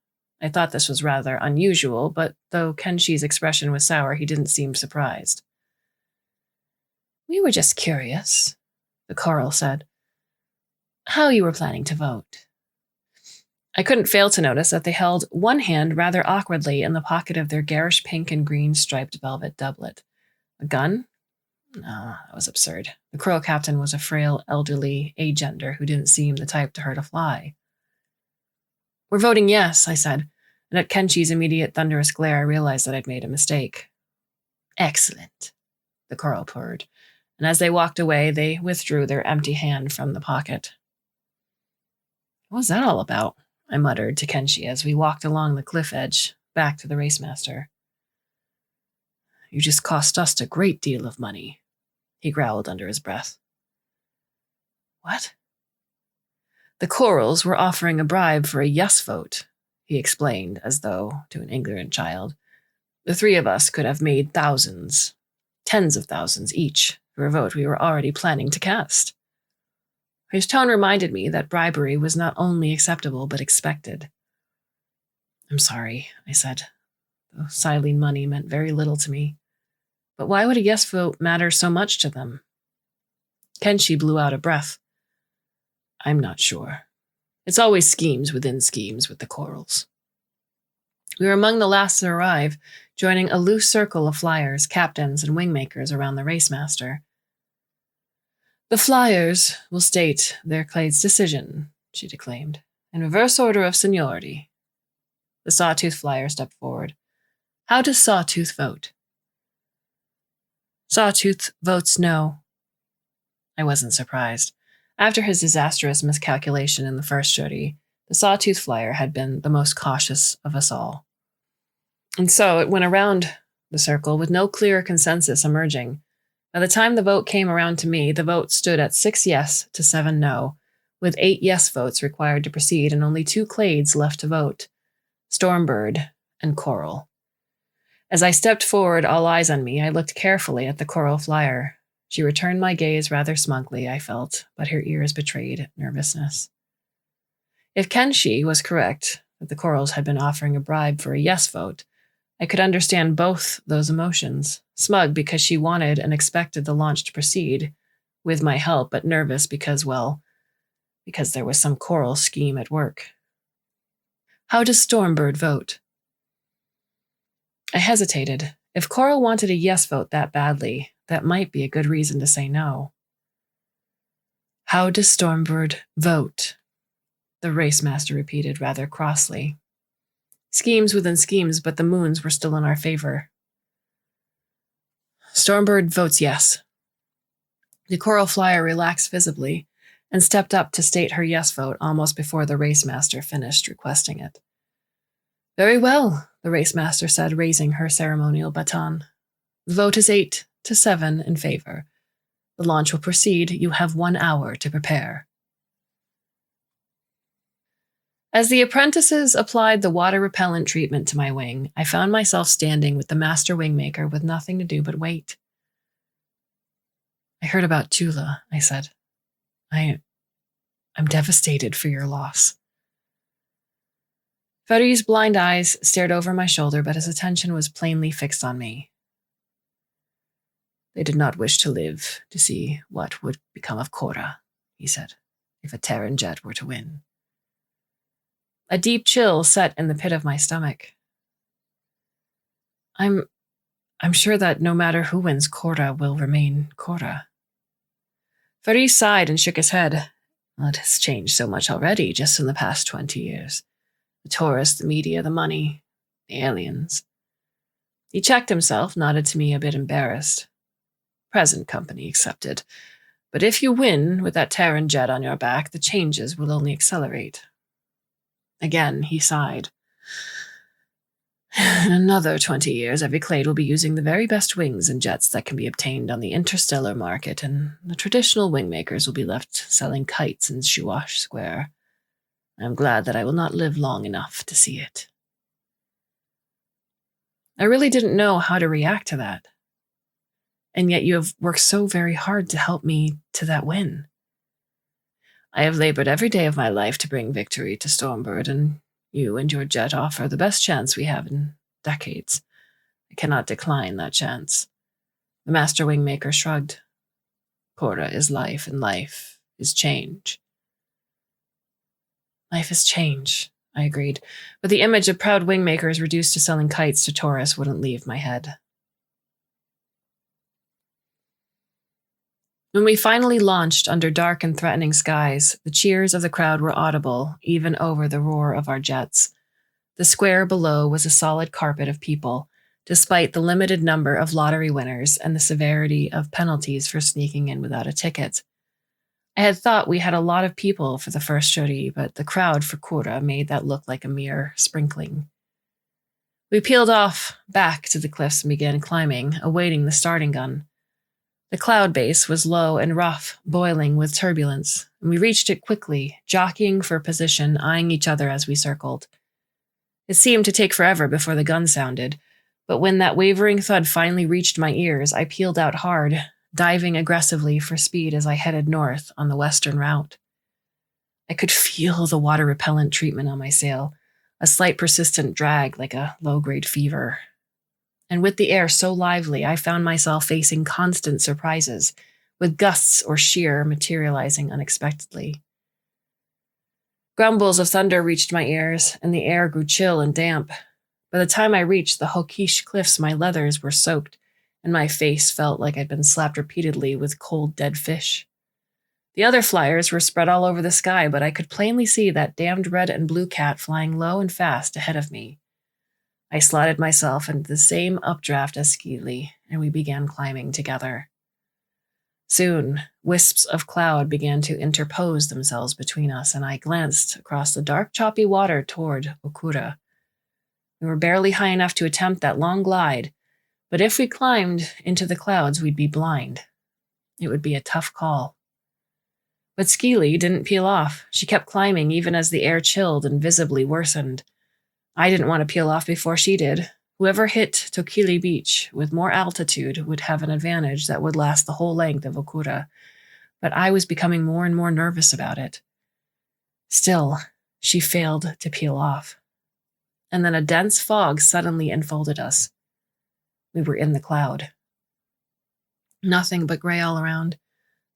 I thought this was rather unusual, but though Kenshi's expression was sour, he didn't seem surprised. We were just curious, the choral said, how you were planning to vote. I couldn't fail to notice that they held one hand rather awkwardly in the pocket of their garish pink and green striped velvet doublet. A gun? No, that was absurd. The choral captain was a frail, elderly agender who didn't seem the type to hurt a fly. We're voting yes, I said, and at Kenshi's immediate thunderous glare I realized that I'd made a mistake. Excellent, the choral purred, and as they walked away, they withdrew their empty hand from the pocket. What was that all about? I muttered to Kenshi as we walked along the cliff edge, back to the racemaster. You just cost us a great deal of money, he growled under his breath. What? The Corals were offering a bribe for a yes vote, he explained as though to an ignorant child. The 3 of us could have made thousands, tens of thousands each, for a vote we were already planning to cast. His tone reminded me that bribery was not only acceptable but expected. "I'm sorry," I said. The Silene money meant very little to me. But why would a yes vote matter so much to them? Kenshi blew out a breath. "I'm not sure. It's always schemes within schemes with the Corals." We were among the last to arrive, joining a loose circle of flyers, captains, and wingmakers around the racemaster. "The flyers will state their clade's decision," she declaimed, "in reverse order of seniority." The Sawtooth flyer stepped forward. "How does Sawtooth vote?" "Sawtooth votes no." I wasn't surprised. After his disastrous miscalculation in the first shorty, the Sawtooth flyer had been the most cautious of us all. And so it went around the circle with no clear consensus emerging. By the time the vote came around to me, the vote stood at 6 yes to 7 no, with 8 yes votes required to proceed and only 2 clades left to vote: Stormbird and Coral. As I stepped forward, all eyes on me, I looked carefully at the Coral flyer. She returned my gaze rather smugly, I felt, but her ears betrayed nervousness. If Kenshi was correct, that the Corals had been offering a bribe for a yes vote, I could understand both those emotions. Smug because she wanted and expected the launch to proceed, with my help, but nervous because there was some Coral scheme at work. "How does Stormbird vote?" I hesitated. If Coral wanted a yes vote that badly, that might be a good reason to say no. "How does Stormbird vote?" the racemaster repeated rather crossly. Schemes within schemes, but the moons were still in our favor. "Stormbird votes yes." The Coral flyer relaxed visibly and stepped up to state her yes vote almost before the racemaster finished requesting it. "Very well," the racemaster said, raising her ceremonial baton. "The vote is 8 to 7 in favor. The launch will proceed. You have 1 hour to prepare." As the apprentices applied the water-repellent treatment to my wing, I found myself standing with the master wingmaker with nothing to do but wait. "I heard about Tula," I said. I'm devastated for your loss." Feri's blind eyes stared over my shoulder, but his attention was plainly fixed on me. "They did not wish to live to see what would become of Kora," he said, "if a Terran jet were to win." A deep chill set in the pit of my stomach. I'm sure that no matter who wins, Kora will remain Kora." Feri sighed and shook his head. "Well, it has changed so much already, just in the past 20 years. The tourists, the media, the money, the aliens." He checked himself, nodded to me a bit embarrassed. "Present company accepted. But if you win with that Terran jet on your back, the changes will only accelerate." Again, he sighed. "In another 20 years, every clade will be using the very best wings and jets that can be obtained on the interstellar market, and the traditional wingmakers will be left selling kites in Shuash Square. I am glad that I will not live long enough to see it." I really didn't know how to react to that. "And yet you have worked so very hard to help me to that win." "I have labored every day of my life to bring victory to Stormbird, and you and your jet offer the best chance we have in decades. I cannot decline that chance." The master wingmaker shrugged. "Kora is life, and life is change." "Life is change," I agreed, but the image of proud wingmakers reduced to selling kites to tourists wouldn't leave my head. When we finally launched under dark and threatening skies, the cheers of the crowd were audible, even over the roar of our jets. The square below was a solid carpet of people, despite the limited number of lottery winners and the severity of penalties for sneaking in without a ticket. I had thought we had a lot of people for the first shorty, but the crowd for Kora made that look like a mere sprinkling. We peeled off back to the cliffs and began climbing, awaiting the starting gun. The cloud base was low and rough, boiling with turbulence, and we reached it quickly, jockeying for position, eyeing each other as we circled. It seemed to take forever before the gun sounded, but when that wavering thud finally reached my ears, I peeled out hard, diving aggressively for speed as I headed north on the western route. I could feel the water repellent treatment on my sail, a slight persistent drag like a low-grade fever. And with the air so lively, I found myself facing constant surprises, with gusts or shear materializing unexpectedly. Grumbles of thunder reached my ears, and the air grew chill and damp. By the time I reached the Hokish cliffs, my leathers were soaked, and my face felt like I'd been slapped repeatedly with cold, dead fish. The other flyers were spread all over the sky, but I could plainly see that damned red and blue cat flying low and fast ahead of me. I slotted myself into the same updraft as Skeely, and we began climbing together. Soon, wisps of cloud began to interpose themselves between us, and I glanced across the dark, choppy water toward Okura. We were barely high enough to attempt that long glide, but if we climbed into the clouds, we'd be blind. It would be a tough call. But Skeely didn't peel off. She kept climbing even as the air chilled and visibly worsened. I didn't want to peel off before she did. Whoever hit Tokili Beach with more altitude would have an advantage that would last the whole length of Okura, but I was becoming more and more nervous about it. Still, she failed to peel off. And then a dense fog suddenly enfolded us. We were in the cloud. Nothing but gray all around.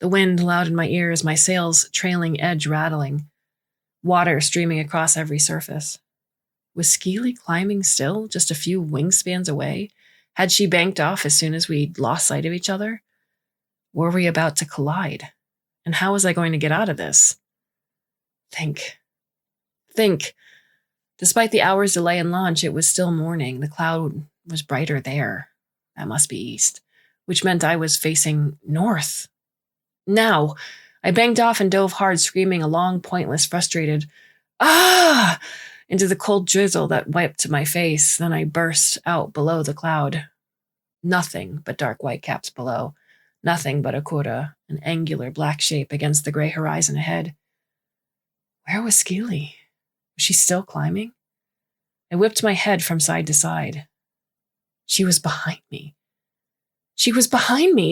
The wind loud in my ears, my sail's trailing edge rattling. Water streaming across every surface. Was Skeely climbing still, just a few wingspans away? Had she banked off as soon as we'd lost sight of each other? Were we about to collide? And how was I going to get out of this? Think. Despite the hour's delay in launch, it was still morning. The cloud was brighter there. That must be east, which meant I was facing north. Now, I banked off and dove hard, screaming a long, pointless, frustrated, "Ah!" into the cold drizzle that wiped my face. Then I burst out below the cloud. Nothing but dark white caps below. Nothing but Okura, an angular black shape against the gray horizon ahead. Where was Skeely? Was she still climbing? I whipped my head from side to side. She was behind me.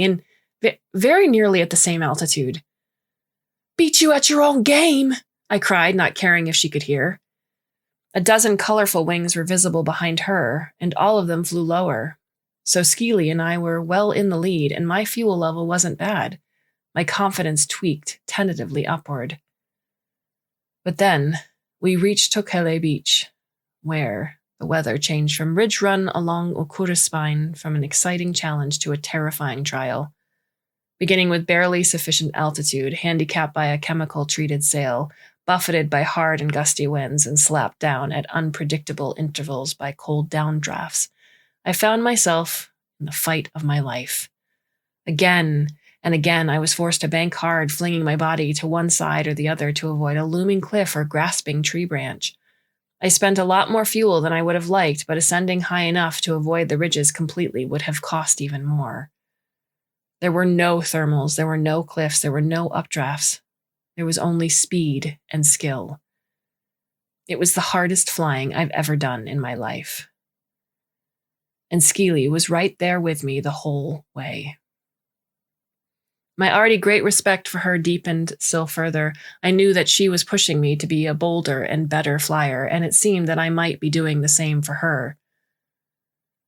And very nearly at the same altitude. "Beat you at your own game," I cried, not caring if she could hear. A dozen colorful wings were visible behind her, and all of them flew lower. So Skeely and I were well in the lead, and my fuel level wasn't bad. My confidence tweaked tentatively upward. But then we reached Tokile Beach, where the weather changed from ridge run along Okura's spine from an exciting challenge to a terrifying trial. Beginning with barely sufficient altitude, handicapped by a chemical-treated sail, buffeted by hard and gusty winds, and slapped down at unpredictable intervals by cold downdrafts, I found myself in the fight of my life. Again and again, I was forced to bank hard, flinging my body to one side or the other to avoid a looming cliff or grasping tree branch. I spent a lot more fuel than I would have liked, but ascending high enough to avoid the ridges completely would have cost even more. There were no thermals, there were no cliffs, there were no updrafts. There was only speed and skill. It was the hardest flying I've ever done in my life. And Skeely was right there with me the whole way. My already great respect for her deepened still further. I knew that she was pushing me to be a bolder and better flyer, and it seemed that I might be doing the same for her.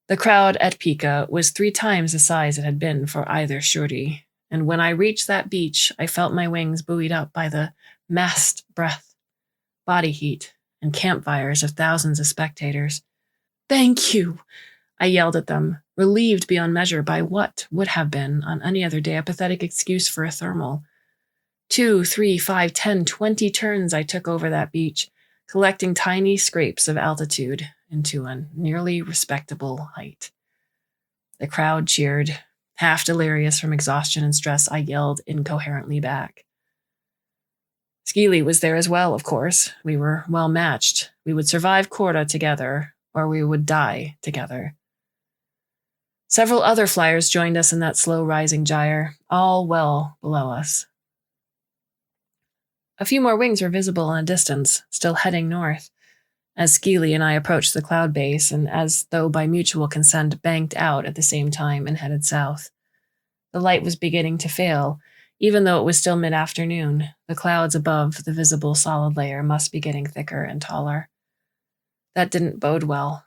The crowd at Pika was 3 times the size it had been for either Shuri, and when I reached that beach, I felt my wings buoyed up by the massed breath, body heat, and campfires of thousands of spectators. "Thank you," I yelled at them, relieved beyond measure by what would have been, on any other day, a pathetic excuse for a thermal. 2, 3, 5, 10, 20 turns I took over that beach, collecting tiny scrapes of altitude into a nearly respectable height. The crowd cheered. Half delirious from exhaustion and stress, I yelled incoherently back. Skeely was there as well, of course. We were well matched. We would survive Kora together, or we would die together. Several other flyers joined us in that slow-rising gyre, all well below us. A few more wings were visible in a distance, still heading north, as Skeely and I approached the cloud base and, as though by mutual consent, banked out at the same time and headed south. The light was beginning to fail, even though it was still mid-afternoon. The clouds above the visible solid layer must be getting thicker and taller. That didn't bode well.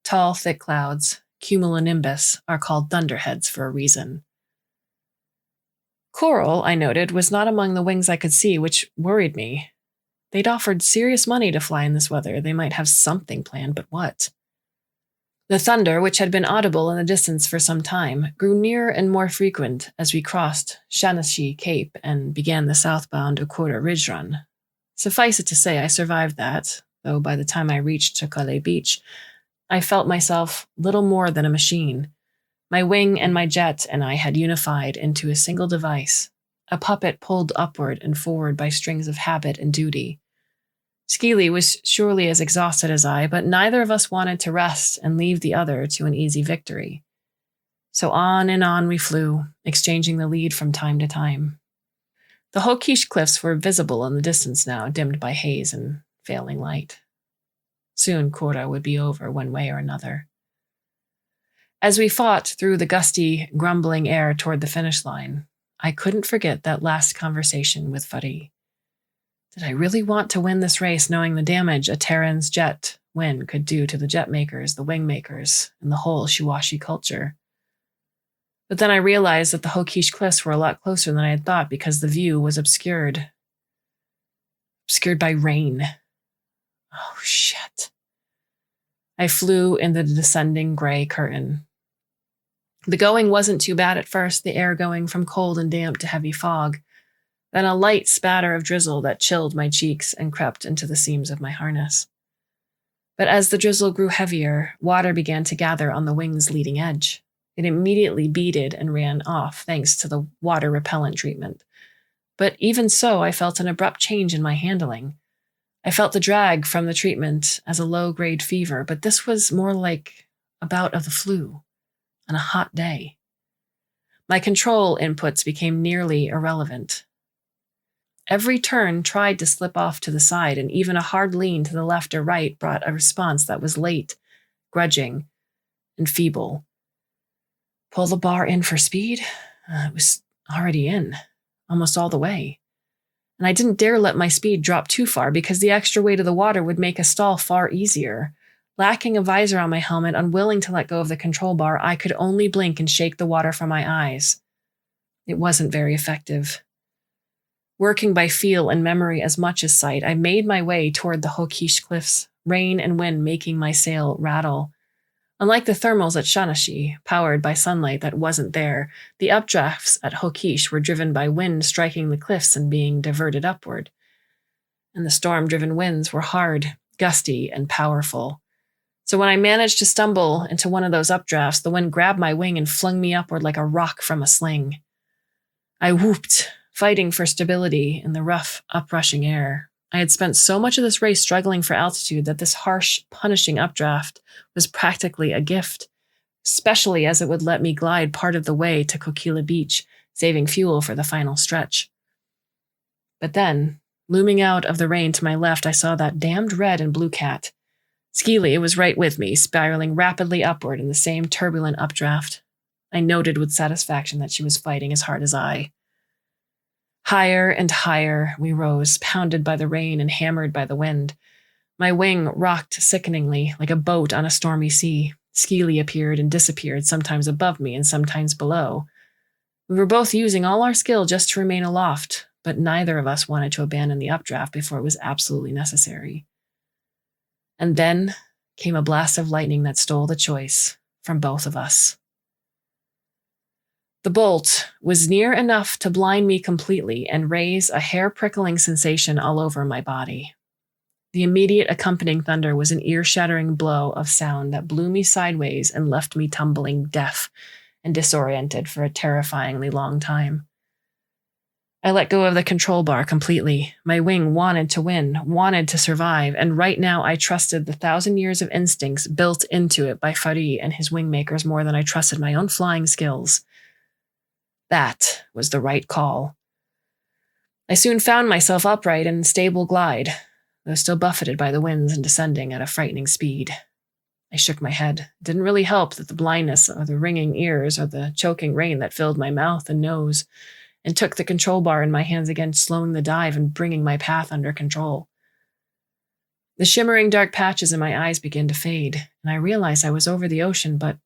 Tall, thick clouds, cumulonimbus, are called thunderheads for a reason. Coral, I noted, was not among the wings I could see, which worried me. They'd offered serious money to fly in this weather. They might have something planned, but what? The thunder, which had been audible in the distance for some time, grew nearer and more frequent as we crossed Shanashi Cape and began the southbound Kora Ridge run. Suffice it to say, I survived that, though by the time I reached Chokale Beach, I felt myself little more than a machine. My wing and my jet and I had unified into a single device, a puppet pulled upward and forward by strings of habit and duty. Skeely was surely as exhausted as I, but neither of us wanted to rest and leave the other to an easy victory. So on and on we flew, exchanging the lead from time to time. The Hokish cliffs were visible in the distance now, dimmed by haze and failing light. Soon Kora would be over one way or another. As we fought through the gusty, grumbling air toward the finish line, I couldn't forget that last conversation with Fari. Did I really want to win this race knowing the damage a Terran's jet win could do to the jet makers, the wing makers, and the whole Shuwashi culture? But then I realized that the Hokish cliffs were a lot closer than I had thought because the view was obscured. Obscured by rain. Oh, shit. I flew in the descending gray curtain. The going wasn't too bad at first, the air going from cold and damp to heavy fog, then a light spatter of drizzle that chilled my cheeks and crept into the seams of my harness. But as the drizzle grew heavier, water began to gather on the wing's leading edge. It immediately beaded and ran off, thanks to the water repellent treatment. But even so, I felt an abrupt change in my handling. I felt the drag from the treatment as a low-grade fever, but this was more like a bout of the flu on a hot day. My control inputs became nearly irrelevant. Every turn tried to slip off to the side, and even a hard lean to the left or right brought a response that was late, grudging, and feeble. Pull the bar in for speed? It was already in, almost all the way. And I didn't dare let my speed drop too far because the extra weight of the water would make a stall far easier. Lacking a visor on my helmet, unwilling to let go of the control bar, I could only blink and shake the water from my eyes. It wasn't very effective. Working by feel and memory as much as sight, I made my way toward the Hokish cliffs, rain and wind making my sail rattle. Unlike the thermals at Shanashi, powered by sunlight that wasn't there, the updrafts at Hokish were driven by wind striking the cliffs and being diverted upward. And the storm-driven winds were hard, gusty, and powerful. So when I managed to stumble into one of those updrafts, the wind grabbed my wing and flung me upward like a rock from a sling. I whooped, fighting for stability in the rough, uprushing air. I had spent so much of this race struggling for altitude that this harsh, punishing updraft was practically a gift, especially as it would let me glide part of the way to Kokila Beach, saving fuel for the final stretch. But then, looming out of the rain to my left, I saw that damned red and blue cat. Skeely was right with me, spiraling rapidly upward in the same turbulent updraft. I noted with satisfaction that she was fighting as hard as I. Higher and higher we rose, pounded by the rain and hammered by the wind. My wing rocked sickeningly, like a boat on a stormy sea. Skeely appeared and disappeared, sometimes above me and sometimes below. We were both using all our skill just to remain aloft, but neither of us wanted to abandon the updraft before it was absolutely necessary. And then came a blast of lightning that stole the choice from both of us. The bolt was near enough to blind me completely and raise a hair-prickling sensation all over my body. The immediate accompanying thunder was an ear-shattering blow of sound that blew me sideways and left me tumbling deaf and disoriented for a terrifyingly long time. I let go of the control bar completely. My wing wanted to win, wanted to survive, and right now I trusted the 1,000 years of instincts built into it by Fari and his wingmakers more than I trusted my own flying skills. That was the right call. I soon found myself upright in stable glide, though still buffeted by the winds and descending at a frightening speed. I shook my head. It didn't really help that the blindness or the ringing ears or the choking rain that filled my mouth and nose and took the control bar in my hands again, slowing the dive and bringing my path under control. The shimmering dark patches in my eyes began to fade, and I realized I was over the ocean, but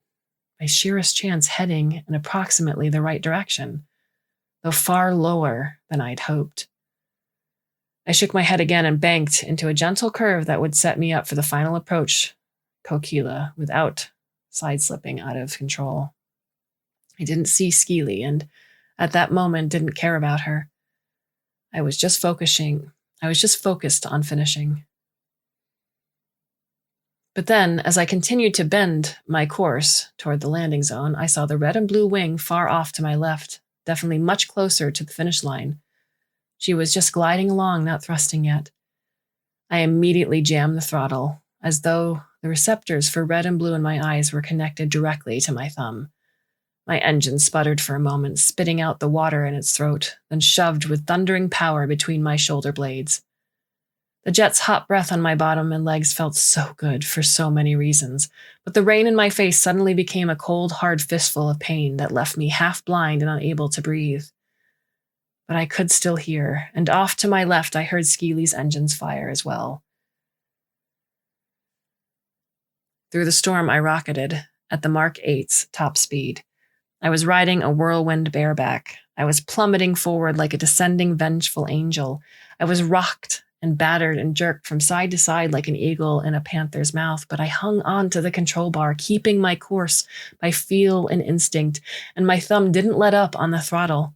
by sheerest chance heading in approximately the right direction, though far lower than I'd hoped. I shook my head again and banked into a gentle curve that would set me up for the final approach, Kokila, without side-slipping out of control. I didn't see Skeely, and at that moment didn't care about her. I was just focused on finishing. But then, as I continued to bend my course toward the landing zone, I saw the red and blue wing far off to my left, definitely much closer to the finish line. She was just gliding along, not thrusting yet. I immediately jammed the throttle, as though the receptors for red and blue in my eyes were connected directly to my thumb. My engine sputtered for a moment, spitting out the water in its throat, then shoved with thundering power between my shoulder blades. The jet's hot breath on my bottom and legs felt so good for so many reasons, but the rain in my face suddenly became a cold, hard fistful of pain that left me half blind and unable to breathe. But I could still hear, and off to my left I heard Skeely's engines fire as well. Through the storm I rocketed at the Mark 8's top speed. I was riding a whirlwind bareback. I was plummeting forward like a descending vengeful angel. I was rocked and battered and jerked from side to side like an eagle in a panther's mouth, but I hung on to the control bar, keeping my course by feel and instinct, and my thumb didn't let up on the throttle.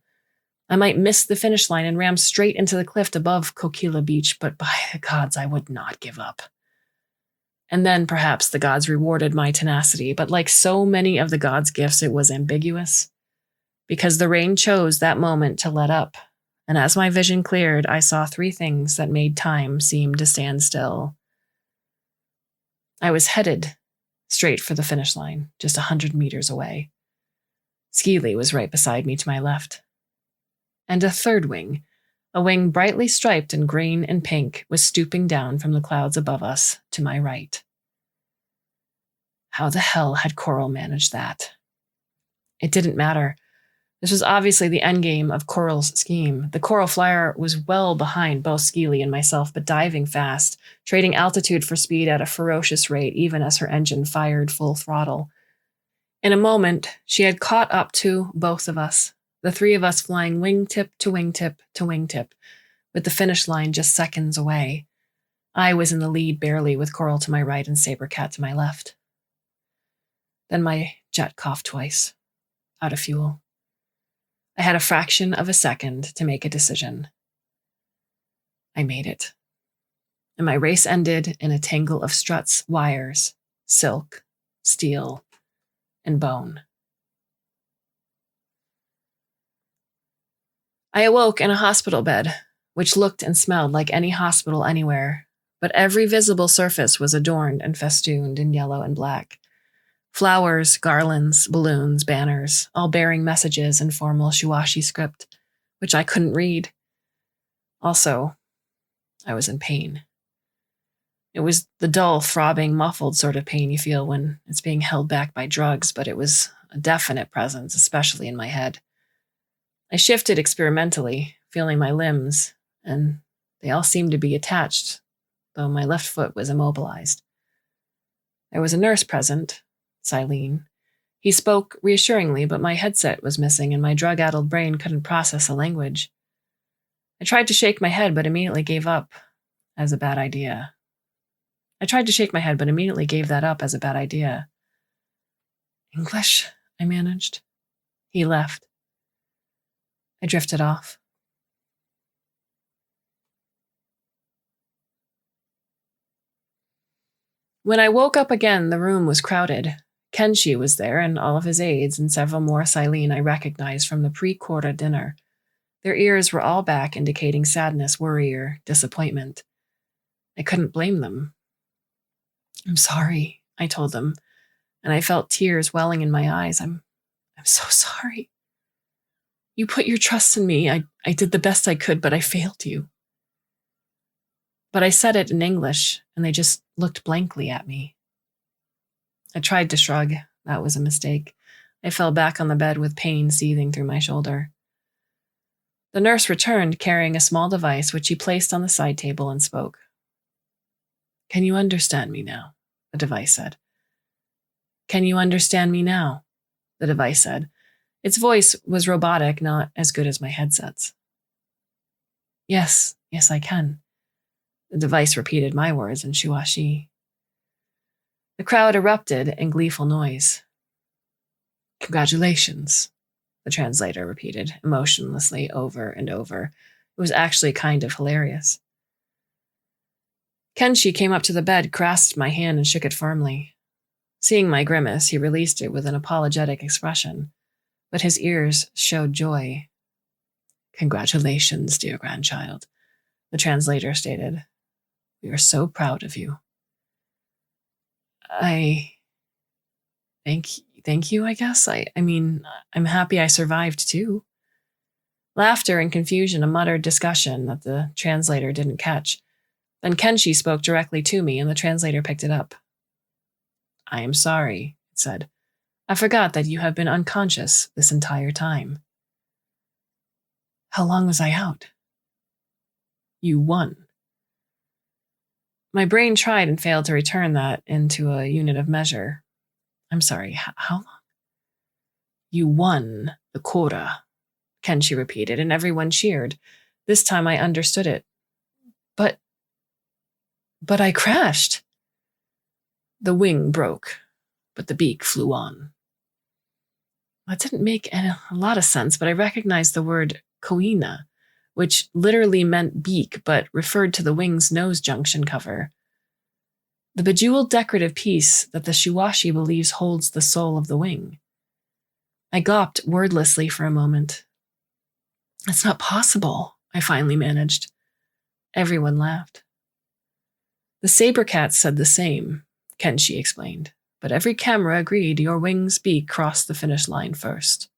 I might miss the finish line and ram straight into the cliff above Kokila Beach, but by the gods, I would not give up. And then perhaps the gods rewarded my tenacity, but like so many of the gods' gifts, it was ambiguous, because the rain chose that moment to let up. And as my vision cleared, I saw three things that made time seem to stand still. I was headed straight for the finish line, just 100 meters away. Skeely was right beside me to my left. And a third wing, a wing brightly striped in green and pink, was stooping down from the clouds above us to my right. How the hell had Coral managed that? It didn't matter. This was obviously the endgame of Coral's scheme. The Coral Flyer was well behind both Skeely and myself, but diving fast, trading altitude for speed at a ferocious rate, even as her engine fired full throttle. In a moment, she had caught up to both of us, the three of us flying wingtip to wingtip to wingtip, with the finish line just seconds away. I was in the lead barely, with Coral to my right and Sabercat to my left. Then my jet coughed twice, out of fuel. I had a fraction of a second to make a decision. I made it. And my race ended in a tangle of struts, wires, silk, steel, and bone. I awoke in a hospital bed, which looked and smelled like any hospital anywhere, but every visible surface was adorned and festooned in yellow and black. Flowers, garlands, balloons, banners, all bearing messages in formal Shuashi script, which I couldn't read. Also, I was in pain. It was the dull, throbbing, muffled sort of pain you feel when it's being held back by drugs, but it was a definite presence, especially in my head. I shifted experimentally, feeling my limbs, and they all seemed to be attached, though my left foot was immobilized. There was a nurse present, Silene. He spoke reassuringly, but my headset was missing and my drug-addled brain couldn't process a language. I tried to shake my head, but immediately gave that up as a bad idea. English, I managed. He left. I drifted off. When I woke up again, the room was crowded. Kenshi was there, and all of his aides, and several more Silene I recognized from the pre-Kora dinner. Their ears were all back, indicating sadness, worry, or disappointment. I couldn't blame them. I'm sorry, I told them, and I felt tears welling in my eyes. I'm so sorry. You put your trust in me. I did the best I could, but I failed you. But I said it in English, and they just looked blankly at me. I tried to shrug. That was a mistake. I fell back on the bed with pain seething through my shoulder. The nurse returned, carrying a small device which she placed on the side table and spoke. "Can you understand me now?" the device said. "Can you understand me now?" the device said. Its voice was robotic, not as good as my headset's. Yes, I can." The device repeated my words in Shuashi. The crowd erupted in gleeful noise. "Congratulations," the translator repeated emotionlessly over and over. It was actually kind of hilarious. Kenshi came up to the bed, grasped my hand, and shook it firmly. Seeing my grimace, he released it with an apologetic expression, but his ears showed joy. "Congratulations, dear grandchild," the translator stated. "We are so proud of you." Thank you, I guess. I mean, I'm happy I survived too. Laughter and confusion, a muttered discussion that the translator didn't catch. Then Kenshi spoke directly to me, and the translator picked it up. "I am sorry," it said. "I forgot that you have been unconscious this entire time." "How long was I out?" "You won." My brain tried and failed to return that into a unit of measure. "I'm sorry, how long?" "You won the Kora," Kenshi repeated, and everyone cheered. This time I understood it. But I crashed." "The wing broke, but the beak flew on." That didn't make a lot of sense, but I recognized the word koina, which literally meant beak, but referred to the wing's nose junction cover. The bejeweled decorative piece that the Shuashi believes holds the soul of the wing. I gawped wordlessly for a moment. "It's not possible," I finally managed. Everyone laughed. "The saber cats said the same," Kenshi explained, "but every camera agreed your wing's beak crossed the finish line first."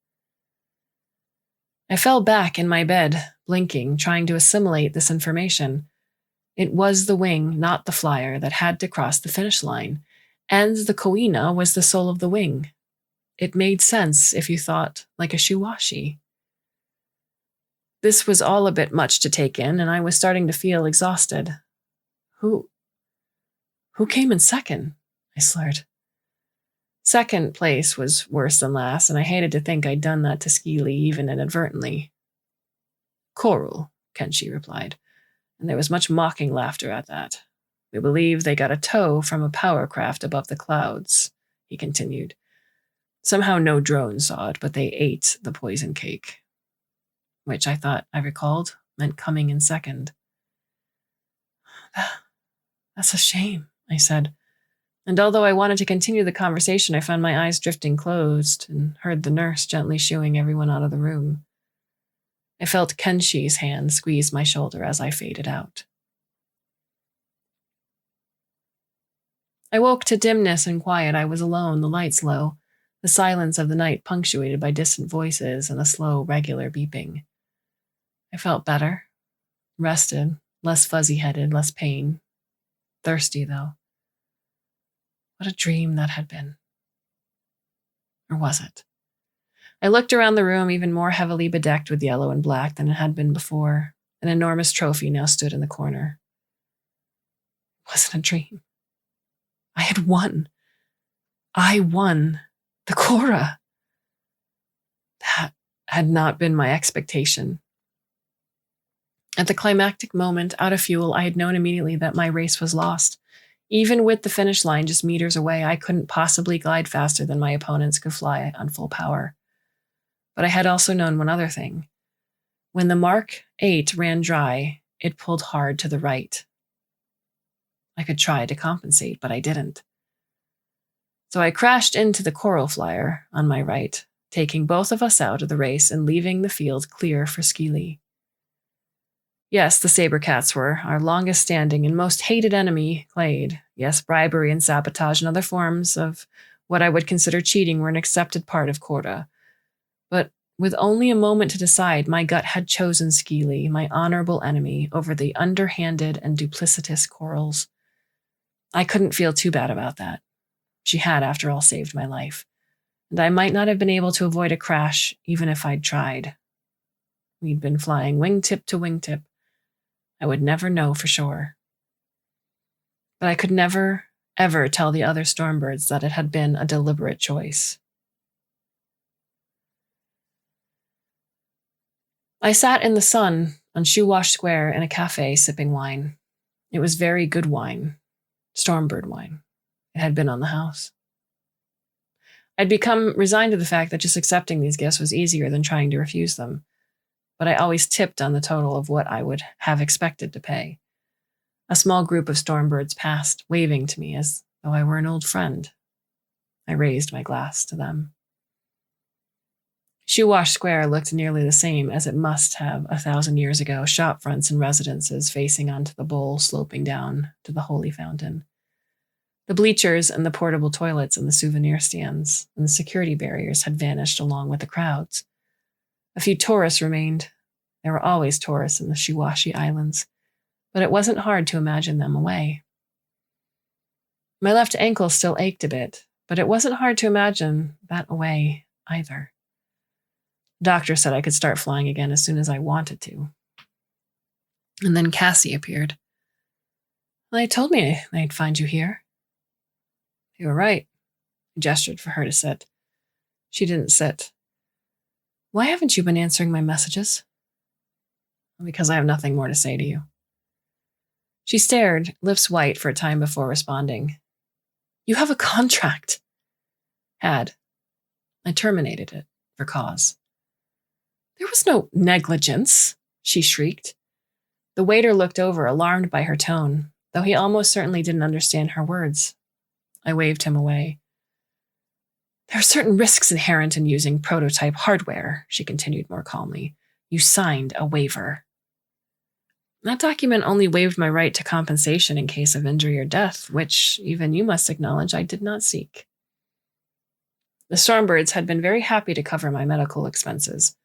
I fell back in my bed, blinking, trying to assimilate this information. It was the wing, not the flyer, that had to cross the finish line, and the koina was the soul of the wing. It made sense if you thought like a Shuashi. This was all a bit much to take in, and I was starting to feel exhausted. Who came in second?" I slurred. Second place was worse than last, and I hated to think I'd done that to Skeely, even inadvertently. "Coral," Kenshi replied, and there was much mocking laughter at that. "We believe they got a tow from a power craft above the clouds," he continued. "Somehow no drone saw it, but they ate the poison cake." Which I thought I recalled meant coming in second. "That's a shame," I said. And although I wanted to continue the conversation, I found my eyes drifting closed and heard the nurse gently shooing everyone out of the room. I felt Kenshi's hand squeeze my shoulder as I faded out. I woke to dimness and quiet. I was alone, the lights low, the silence of the night punctuated by distant voices and a slow, regular beeping. I felt better, rested, less fuzzy-headed, less pain. Thirsty, though. What a dream that had been. Or was it? I looked around the room, even more heavily bedecked with yellow and black than it had been before. An enormous trophy now stood in the corner. It wasn't a dream. I had won. I won the Kora. That had not been my expectation. At the climactic moment, out of fuel, I had known immediately that my race was lost. Even with the finish line just meters away, I couldn't possibly glide faster than my opponents could fly on full power. But I had also known one other thing. When the Mark 8 ran dry, it pulled hard to the right. I could try to compensate, but I didn't. So I crashed into the Coral Flyer on my right, taking both of us out of the race and leaving the field clear for Skeely. Yes, the Sabercats were our longest standing and most hated enemy, Clade. Yes, bribery and sabotage and other forms of what I would consider cheating were an accepted part of Kora. But with only a moment to decide, my gut had chosen Skeely, my honorable enemy, over the underhanded and duplicitous Corals. I couldn't feel too bad about that. She had, after all, saved my life, and I might not have been able to avoid a crash even if I'd tried. We'd been flying wingtip to wingtip. I would never know for sure. But I could never, ever tell the other Stormbirds that it had been a deliberate choice. I sat in the sun on Shoewash Square in a cafe sipping wine. It was very good wine, Stormbird wine. It had been on the house. I'd become resigned to the fact that just accepting these gifts was easier than trying to refuse them, but I always tipped on the total of what I would have expected to pay. A small group of Stormbirds passed, waving to me as though I were an old friend. I raised my glass to them. Shoewash Square looked nearly the same as it must have 1,000 years ago, shop fronts and residences facing onto the bowl sloping down to the holy fountain. The bleachers and the portable toilets and the souvenir stands and the security barriers had vanished along with the crowds. A few tourists remained. There were always tourists in the Shoewashi Islands, but it wasn't hard to imagine them away. My left ankle still ached a bit, but it wasn't hard to imagine that away either. The doctor said I could start flying again as soon as I wanted to. And then Cassie appeared. They told me they'd find you here. You were right. I gestured for her to sit. She didn't sit. Why haven't you been answering my messages? Because I have nothing more to say to you. She stared, lips white, for a time before responding. You have a contract. Had. I terminated it for cause. There was no negligence, she shrieked. The waiter looked over, alarmed by her tone, though he almost certainly didn't understand her words. I waved him away. There are certain risks inherent in using prototype hardware, she continued more calmly. You signed a waiver. That document only waived my right to compensation in case of injury or death, which even you must acknowledge I did not seek. The Stormbirds had been very happy to cover my medical expenses.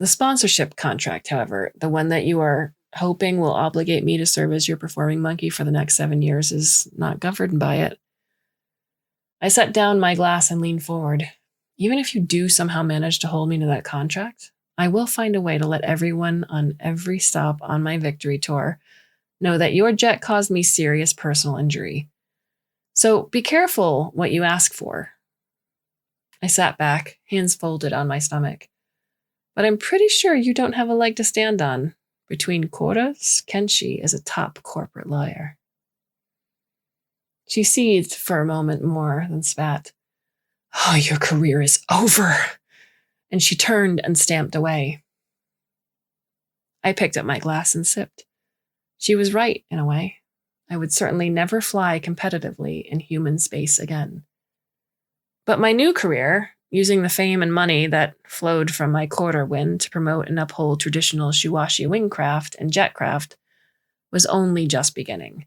The sponsorship contract, however, the one that you are hoping will obligate me to serve as your performing monkey for the next 7 years, is not governed by it. I set down my glass and leaned forward. Even if you do somehow manage to hold me to that contract, I will find a way to let everyone on every stop on my victory tour know that your jet caused me serious personal injury. So be careful what you ask for. I sat back, hands folded on my stomach. But I'm pretty sure you don't have a leg to stand on. Between quotas, Kenshi is a top corporate lawyer. She seethed for a moment more, then spat. Oh, your career is over. And she turned and stamped away. I picked up my glass and sipped. She was right, in a way. I would certainly never fly competitively in human space again. But my new career, using the fame and money that flowed from my Kora win to promote and uphold traditional Shoewashi wingcraft and jetcraft, was only just beginning.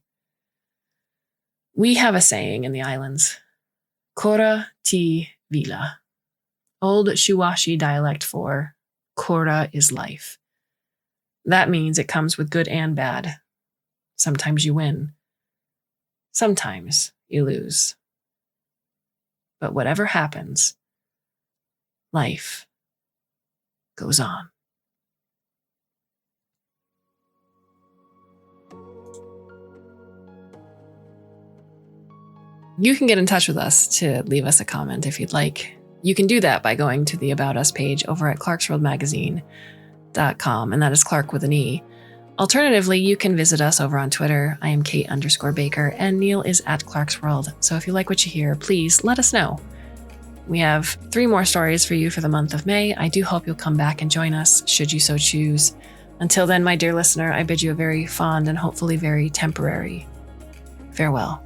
We have a saying in the islands, Kora ti vila, old Shoewashi dialect for Kora is life. That means it comes with good and bad. Sometimes you win. Sometimes you lose. But whatever happens, life goes on. You can get in touch with us to leave us a comment if you'd like. You can do that by going to the About Us page over at Clarkesworldmagazine.com, and that is Clark with an E. Alternatively, you can visit us over on Twitter. I am Kate_Baker, and Neil is at Clarkesworld. So if you like what you hear, please let us know. We have 3 more stories for you for the month of May. I do hope you'll come back and join us, should you so choose. Until then, my dear listener, I bid you a very fond and hopefully very temporary farewell.